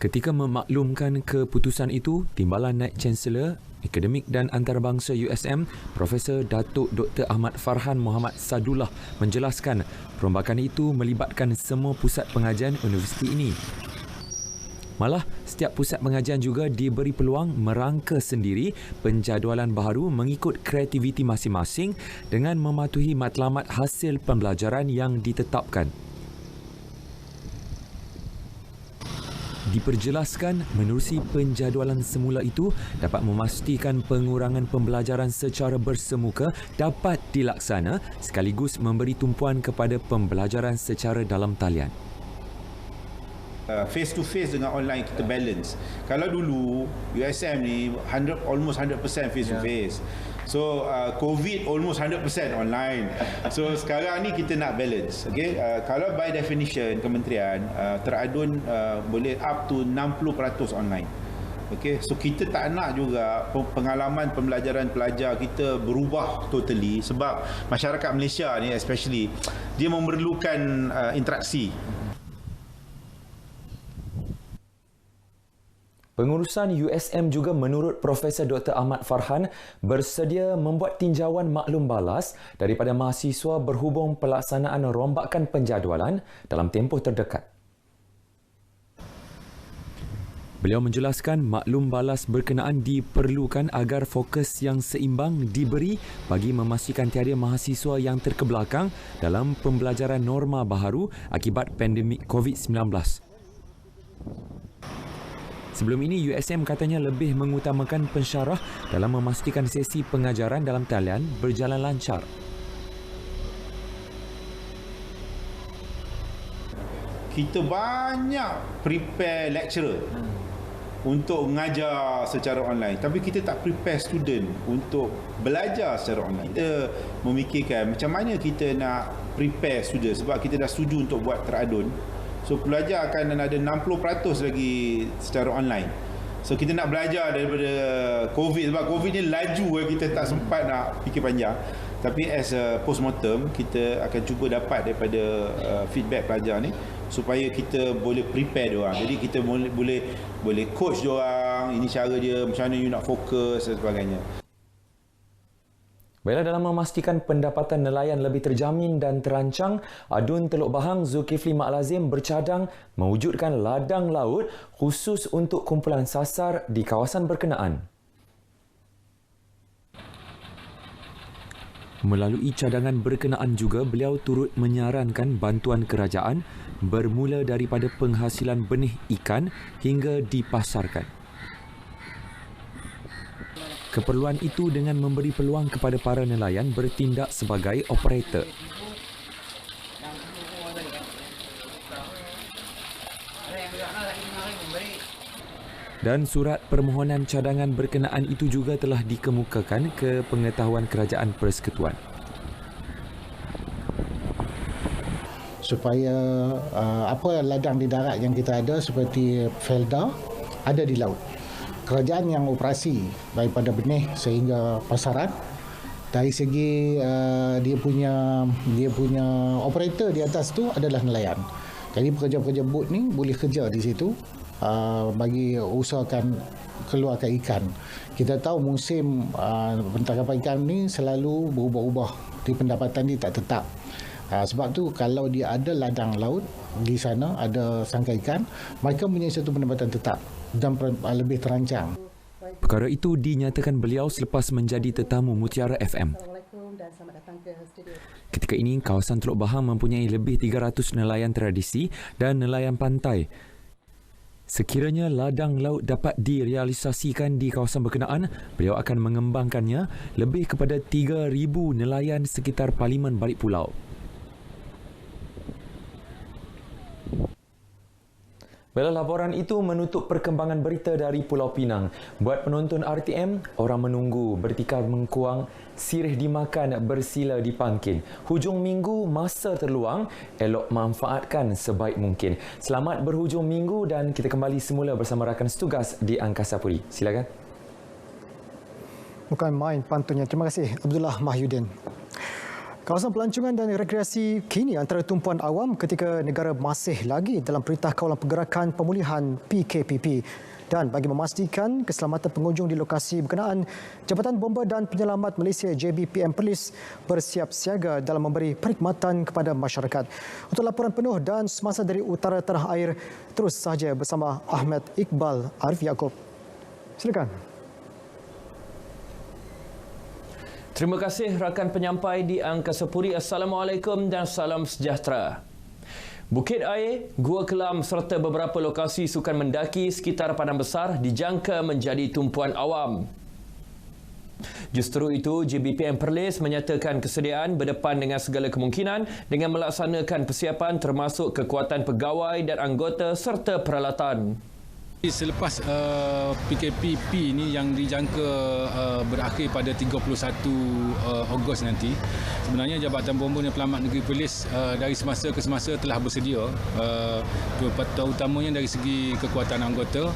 Ketika memaklumkan keputusan itu, Timbalan Naib Chancellor Akademik dan Antarabangsa USM, Profesor Datuk Dr. Ahmad Farhan Muhammad Sadullah menjelaskan perombakan itu melibatkan semua pusat pengajian universiti ini. Malah, setiap pusat pengajian juga diberi peluang merangka sendiri penjadualan baharu mengikut kreativiti masing-masing dengan mematuhi matlamat hasil pembelajaran yang ditetapkan. Diperjelaskan, menerusi penjadualan semula itu dapat memastikan pengurangan pembelajaran secara bersemuka dapat dilaksana sekaligus memberi tumpuan kepada pembelajaran secara dalam talian. Face to face dengan online kita balance. Kalau dulu USM ni almost 100% face to face. So COVID almost 100% online. So sekarang ni kita nak balance. Okay? Kalau by definition kementerian teradun boleh up to 60% online. Okay? So kita tak nak juga pengalaman pembelajaran pelajar kita berubah totally sebab masyarakat Malaysia ni especially dia memerlukan interaksi. Pengurusan USM juga menurut Profesor Dr. Ahmad Farhan bersedia membuat tinjauan maklum balas daripada mahasiswa berhubung pelaksanaan rombakan penjadualan dalam tempoh terdekat. Beliau menjelaskan maklum balas berkenaan diperlukan agar fokus yang seimbang diberi bagi memastikan tiada mahasiswa yang terkebelakang dalam pembelajaran norma baharu akibat pandemik COVID-19. Sebelum ini, USM katanya lebih mengutamakan pensyarah dalam memastikan sesi pengajaran dalam talian berjalan lancar. Kita banyak prepare lecturer untuk mengajar secara online, tapi kita tak prepare student untuk belajar secara online. Kita memikirkan macam mana kita nak prepare student sebab kita dah setuju untuk buat teradun. So pelajar akan ada 60% lagi secara online. So kita nak belajar daripada COVID sebab COVID ni laju, kita tak sempat nak fikir panjang. Tapi as a postmortem, kita akan cuba dapat daripada feedback pelajar ni supaya kita boleh prepare diorang. Jadi kita boleh coach diorang, ini cara dia, macam mana you nak fokus dan sebagainya. Baiklah, dalam memastikan pendapatan nelayan lebih terjamin dan terancang, Adun Teluk Bahang Zulkifli Mak Lazim bercadang mewujudkan ladang laut khusus untuk kumpulan sasar di kawasan berkenaan. Melalui cadangan berkenaan juga, beliau turut menyarankan bantuan kerajaan bermula daripada penghasilan benih ikan hingga dipasarkan. Keperluan itu dengan memberi peluang kepada para nelayan bertindak sebagai operator. Dan surat permohonan cadangan berkenaan itu juga telah dikemukakan ke pengetahuan Kerajaan Persekutuan. Supaya apa ladang di darat yang kita ada seperti Felda ada di laut. Kerajaan yang operasi daripada benih sehingga pasaran, dari segi dia punya operator di atas tu adalah nelayan. Jadi pekerja-pekerja bot ni boleh kerja di situ bagi usahakan keluarkan ikan. Kita tahu musim pentangkapan ikan ni selalu berubah-ubah, di pendapatan dia tak tetap. Sebab tu kalau dia ada ladang laut di sana, ada sangkar ikan, mereka punya satu pendapatan tetap dan lebih terancang. Perkara itu dinyatakan beliau selepas menjadi tetamu Mutiara FM. Ketika ini, kawasan Teluk Bahang mempunyai lebih 300 nelayan tradisi dan nelayan pantai. Sekiranya ladang laut dapat direalisasikan di kawasan berkenaan, beliau akan mengembangkannya lebih kepada 3,000 nelayan sekitar Parlimen Balik Pulau. Baiklah, laporan itu menutup perkembangan berita dari Pulau Pinang. Buat penonton RTM, orang menunggu bertikar mengkuang, sirih dimakan, bersila dipangkin. Hujung minggu, masa terluang, elok manfaatkan sebaik mungkin. Selamat berhujung minggu dan kita kembali semula bersama rakan setugas di Angkasa Puri. Silakan. Bukan main pantunnya. Terima kasih Abdullah Mahyudin. Kawasan pelancongan dan rekreasi kini antara tumpuan awam ketika negara masih lagi dalam Perintah Kawalan Pergerakan Pemulihan PKPP. Dan bagi memastikan keselamatan pengunjung di lokasi berkenaan, Jabatan Bomba dan Penyelamat Malaysia JBPM Perlis bersiap siaga dalam memberi perkhidmatan kepada masyarakat. Untuk laporan penuh dan semasa dari utara tanah air, terus sahaja bersama Ahmed Iqbal Arif Yaakob. Silakan. Terima kasih rakan penyampai di Angkasa Puri. Assalamualaikum dan salam sejahtera. Bukit Air, Gua Kelam serta beberapa lokasi sukan mendaki sekitar Padang Besar dijangka menjadi tumpuan awam. Justru itu, JBPM Perlis menyatakan kesediaan berdepan dengan segala kemungkinan dengan melaksanakan persiapan termasuk kekuatan pegawai dan anggota serta peralatan. Selepas PKPP ini yang dijangka berakhir pada 31 Ogos nanti, sebenarnya Jabatan Bomba dan Penyelamat Negeri Perlis dari semasa ke semasa telah bersedia, terutamanya dari segi kekuatan anggota,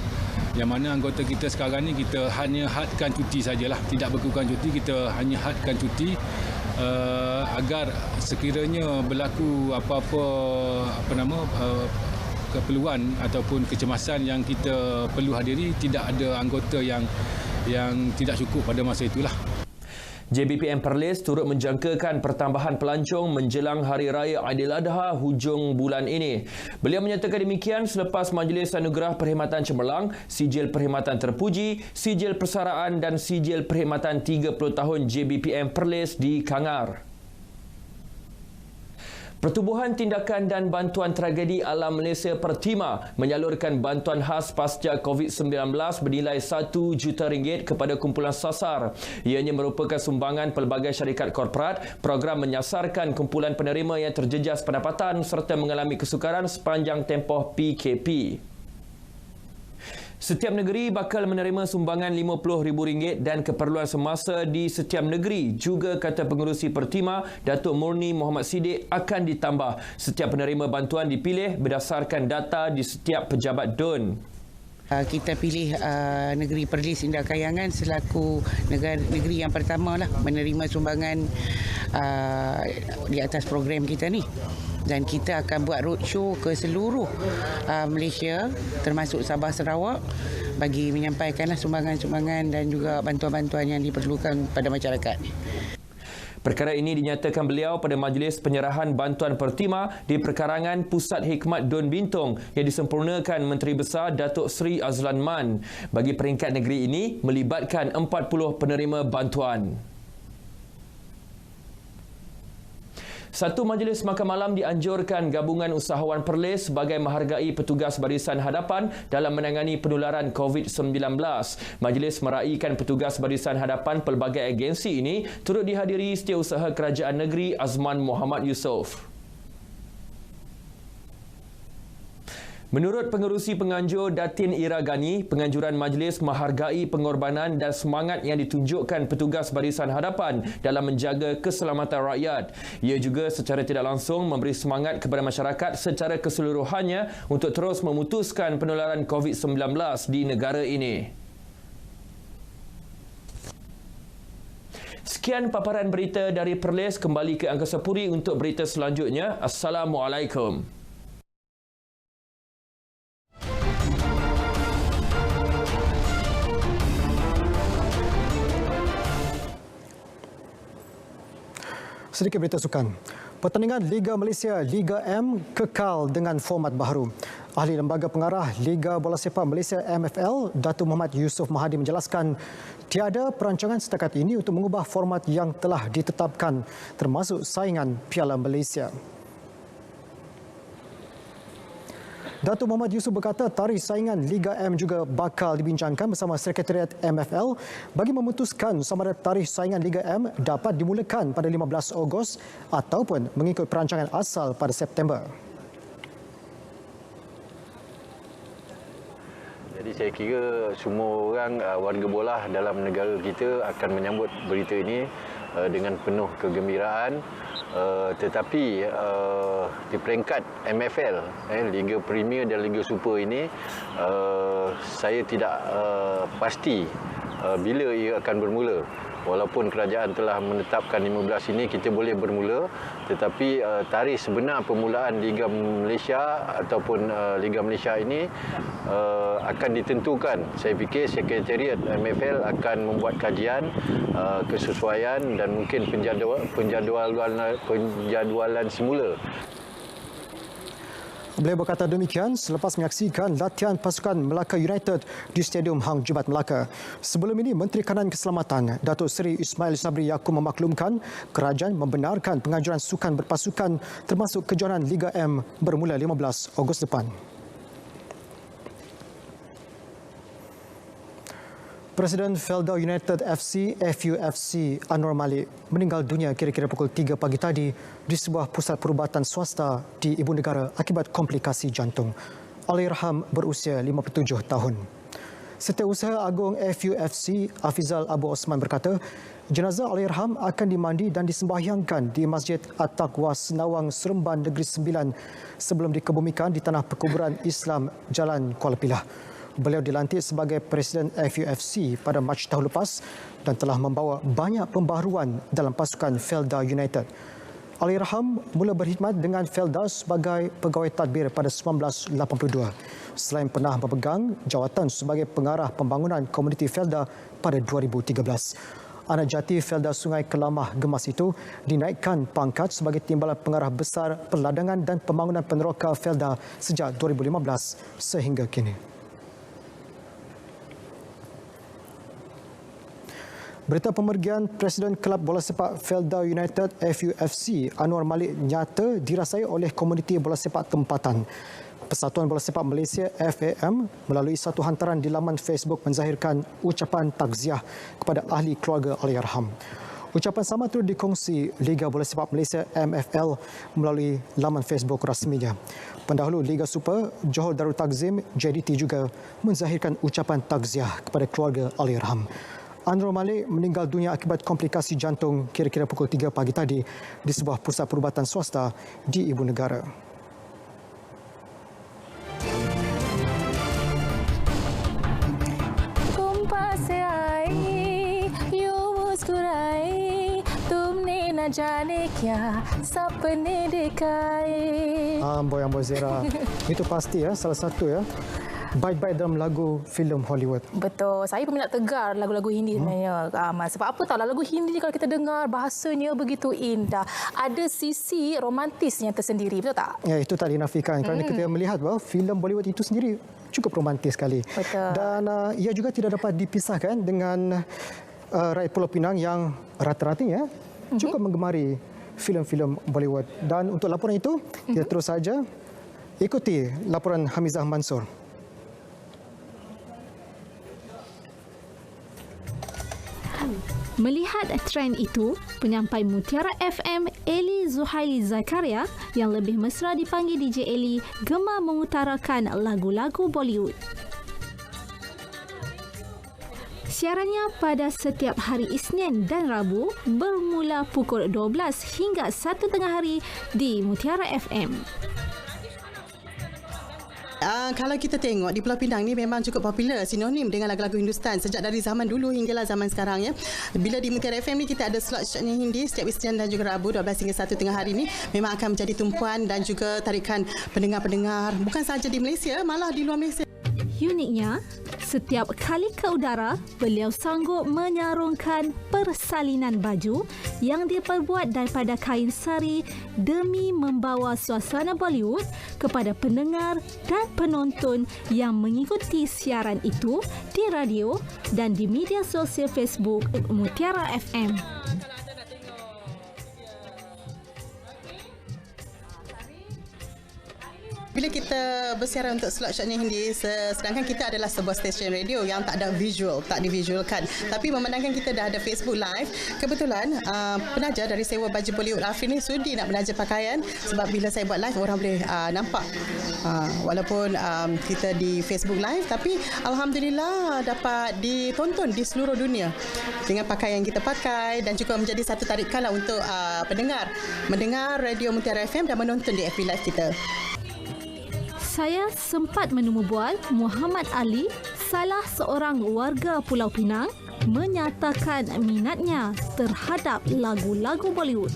yang mana anggota kita sekarang ni kita hanya hadkan cuti sajalah, tidak berkekuatan cuti, kita hanya hadkan cuti agar sekiranya berlaku apa-apa keperluan ataupun kecemasan yang kita perlu hadiri, tidak ada anggota yang tidak cukup pada masa itulah. JBPM Perlis turut menjangkakan pertambahan pelancong menjelang Hari Raya Aidiladha hujung bulan ini. Beliau menyatakan demikian selepas Majlis Anugerah Perkhidmatan Cemerlang, Sijil Perkhidmatan Terpuji, Sijil Persaraan dan Sijil Perkhidmatan 30 tahun JBPM Perlis di Kangar. Pertubuhan Tindakan dan Bantuan Tragedi Alam Malaysia Pertima menyalurkan bantuan khas pasca COVID-19 bernilai RM1 juta kepada kumpulan sasar. Ianya merupakan sumbangan pelbagai syarikat korporat. Program menyasarkan kumpulan penerima yang terjejas pendapatan serta mengalami kesukaran sepanjang tempoh PKP. Setiap negeri bakal menerima sumbangan RM50,000 dan keperluan semasa di setiap negeri juga, kata pengerusi Pertima Datuk Murni Muhammad Siddiq, akan ditambah. Setiap penerima bantuan dipilih berdasarkan data di setiap pejabat DUN. Kita pilih negeri Perlis Indah Kayangan selaku negeri yang pertama lah menerima sumbangan di atas program kita ni. Dan kita akan buat roadshow ke seluruh Malaysia termasuk Sabah Sarawak bagi menyampaikanlah sumbangan-sumbangan dan juga bantuan-bantuan yang diperlukan pada masyarakat. Perkara ini dinyatakan beliau pada majlis penyerahan bantuan pertima di perkarangan Pusat Hikmat Don Bintong yang disempurnakan Menteri Besar Datuk Seri Azlan Man. Bagi peringkat negeri ini melibatkan 40 penerima bantuan. Satu majlis makan malam dianjurkan Gabungan Usahawan Perlis sebagai menghargai petugas barisan hadapan dalam menangani penularan COVID-19. Majlis meraihkan petugas barisan hadapan pelbagai agensi ini turut dihadiri Setiausaha Kerajaan Negeri Azman Muhammad Yusof. Menurut pengerusi penganjur Datin Iragani, penganjuran majlis menghargai pengorbanan dan semangat yang ditunjukkan petugas barisan hadapan dalam menjaga keselamatan rakyat. Ia juga secara tidak langsung memberi semangat kepada masyarakat secara keseluruhannya untuk terus memutuskan penularan COVID-19 di negara ini. Sekian paparan berita dari Perlis, kembali ke Angkasa Puri untuk berita selanjutnya. Assalamualaikum. Sedikit berita sukan. Pertandingan Liga Malaysia Liga M kekal dengan format baharu. Ahli Lembaga Pengarah Liga Bola Sepak Malaysia MFL, Datuk Muhammad Yusof Mahadi menjelaskan tiada perancangan setakat ini untuk mengubah format yang telah ditetapkan termasuk saingan Piala Malaysia. Datuk Muhammad Yusof berkata tarikh saingan Liga M juga bakal dibincangkan bersama Sekretariat MFL bagi memutuskan sama ada tarikh saingan Liga M dapat dimulakan pada 15 Ogos ataupun mengikut perancangan asal pada September. Jadi saya kira semua orang warga bola dalam negara kita akan menyambut berita ini dengan penuh kegembiraan. Tetapi di peringkat MFL, Liga Premier dan Liga Super ini, saya tidak pasti bila ia akan bermula. Walaupun kerajaan telah menetapkan 15 ini kita boleh bermula, tetapi tarikh sebenar permulaan Liga Malaysia ataupun Liga Malaysia ini akan ditentukan. Saya fikir Sekretariat MFL akan membuat kajian kesesuaian dan mungkin penjadualan semula. Beliau berkata demikian selepas menyaksikan latihan pasukan Melaka United di Stadium Hang Jebat Melaka. Sebelum ini, Menteri Kanan Keselamatan Datuk Seri Ismail Sabri Yaakob memaklumkan kerajaan membenarkan penganjuran sukan berpasukan termasuk kejohanan Liga M bermula 15 Ogos depan. Presiden Felda United FC FUFC Anwar Malik meninggal dunia kira-kira pukul 3 pagi tadi di sebuah pusat perubatan swasta di Ibu Negara akibat komplikasi jantung. Allahyarham berusia 57 tahun. Setiausaha Agung FUFC Afizal Abu Osman berkata, jenazah Allahyarham akan dimandi dan disembahyangkan di Masjid At-Taqwa Senawang Seremban Negeri Sembilan sebelum dikebumikan di Tanah Perkuburan Islam Jalan Kuala Pilah. Beliau dilantik sebagai Presiden FUFC pada Mac tahun lepas dan telah membawa banyak pembaharuan dalam pasukan Felda United. Allahyarham mula berkhidmat dengan Felda sebagai pegawai tadbir pada 1982. Selain pernah memegang jawatan sebagai pengarah pembangunan komuniti Felda pada 2013. Anak jati Felda Sungai Kelamah Gemas itu dinaikkan pangkat sebagai timbalan pengarah besar perladangan dan pembangunan peneroka Felda sejak 2015 sehingga kini. Berita pemergian Presiden Kelab Bola Sepak Felda United FUFC Anwar Malik nyata dirasai oleh komuniti bola sepak tempatan. Persatuan Bola Sepak Malaysia FAM melalui satu hantaran di laman Facebook menzahirkan ucapan takziah kepada ahli keluarga Allahyarham. Ucapan sama turut dikongsi Liga Bola Sepak Malaysia MFL melalui laman Facebook rasminya. Pendahulu Liga Super Johor Darul Takzim JDT juga menzahirkan ucapan takziah kepada keluarga Allahyarham. Anwar Malik meninggal dunia akibat komplikasi jantung kira-kira pukul 3 pagi tadi di sebuah pusat perubatan swasta di Ibu Negara. na jane kya sapne dikai. Amboi Zera. Itu pasti ya, salah satu ya. Baik-baik dalam lagu filem Hollywood. Betul. Saya peminat tegar lagu-lagu Hindi sebenarnya. Sebab apa tahu lagu Hindi ni kalau kita dengar bahasanya begitu indah. Ada sisi romantisnya tersendiri, betul tak? Ya, itu tak dinafikan kerana kita melihat bahawa filem Bollywood itu sendiri cukup romantis sekali. Betul. Dan ia juga tidak dapat dipisahkan dengan rakyat Pulau Pinang yang rata-ratanya cukup menggemari filem-filem Bollywood. Dan untuk laporan itu, kita terus saja ikuti laporan Hamizah Mansur. Melihat trend itu, penyampai Mutiara FM Eli Zuhaili Zakaria yang lebih mesra dipanggil DJ Eli gemar mengutarakan lagu-lagu Bollywood. Siarannya pada setiap hari Isnin dan Rabu bermula pukul 12 hingga 1 tengah hari di Mutiara FM. Kalau kita tengok di Pulau Pinang ni memang cukup popular, sinonim dengan lagu-lagu Hindustan sejak dari zaman dulu hinggalah zaman sekarang ya. Bila di Mutiara FM ni kita ada slot shotnya Hindi setiap Isnin dan juga Rabu 12 hingga 1 tengah hari ni memang akan menjadi tumpuan dan juga tarikan pendengar-pendengar bukan sahaja di Malaysia, malah di luar Malaysia. Uniknya, setiap kali ke udara, beliau sanggup menyarungkan persalinan baju yang diperbuat daripada kain sari demi membawa suasana Bollywood kepada pendengar dan penonton yang mengikuti siaran itu di radio dan di media sosial Facebook Mutiara FM. Bila kita bersiaran untuk slot shotnya Hindi, sedangkan kita adalah sebuah stesen radio yang tak ada visual, tak divisualkan. Tapi memandangkan kita dah ada Facebook Live, kebetulan penaja dari sewa baju Bollywood Afri ni sudi nak penaja pakaian sebab bila saya buat live orang boleh nampak. Walaupun kita di Facebook Live tapi Alhamdulillah dapat ditonton di seluruh dunia dengan pakaian yang kita pakai dan juga menjadi satu tarikan lah untuk pendengar mendengar radio Mutiara FM dan menonton di FB Live kita. Saya sempat menemu bual Muhammad Ali, salah seorang warga Pulau Pinang, menyatakan minatnya terhadap lagu-lagu Bollywood.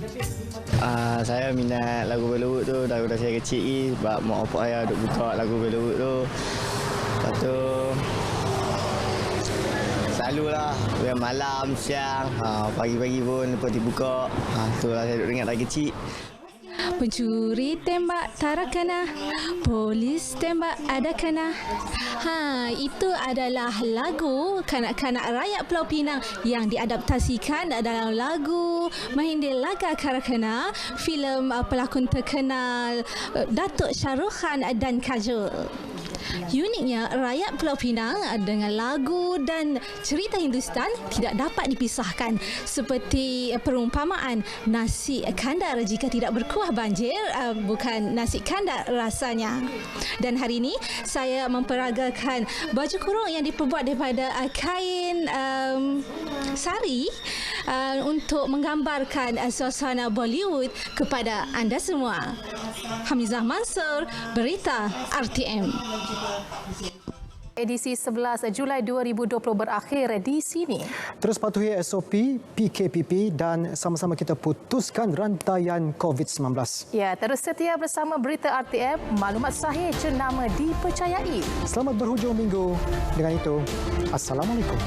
Saya minat lagu Bollywood tu daripada saya kecil sebab mak bapak saya duk buka lagu Bollywood tu. Lepas tu selalulah malam, siang, pagi-pagi pun lepas dibuka. Itulah saya duk dengar dari kecil. Pencuri tembak tarakana, polis tembak adakana. Itu adalah lagu kanak-kanak rakyat Pulau Pinang yang diadaptasikan dalam lagu Mahindil Laga Karakana, filem pelakon terkenal Datuk Shah Rukh Khan dan Kajol. Uniknya, rakyat Pulau Pinang dengan lagu dan cerita Hindustan tidak dapat dipisahkan. Seperti perumpamaan, nasi kandar jika tidak berkuah banjir, bukan nasi kandar rasanya. Dan hari ini, saya memperagakan baju kurung yang diperbuat daripada kain sari untuk menggambarkan suasana Bollywood kepada anda semua. Hamizah Mansur, Berita RTM. Edisi 11 Julai 2020 berakhir di sini. Terus patuhi SOP, PKPP dan sama-sama kita putuskan rantaian COVID-19. Ya, terus setia bersama Berita RTM, maklumat sahih jenama dipercayai. Selamat berhujung minggu. Dengan itu, Assalamualaikum.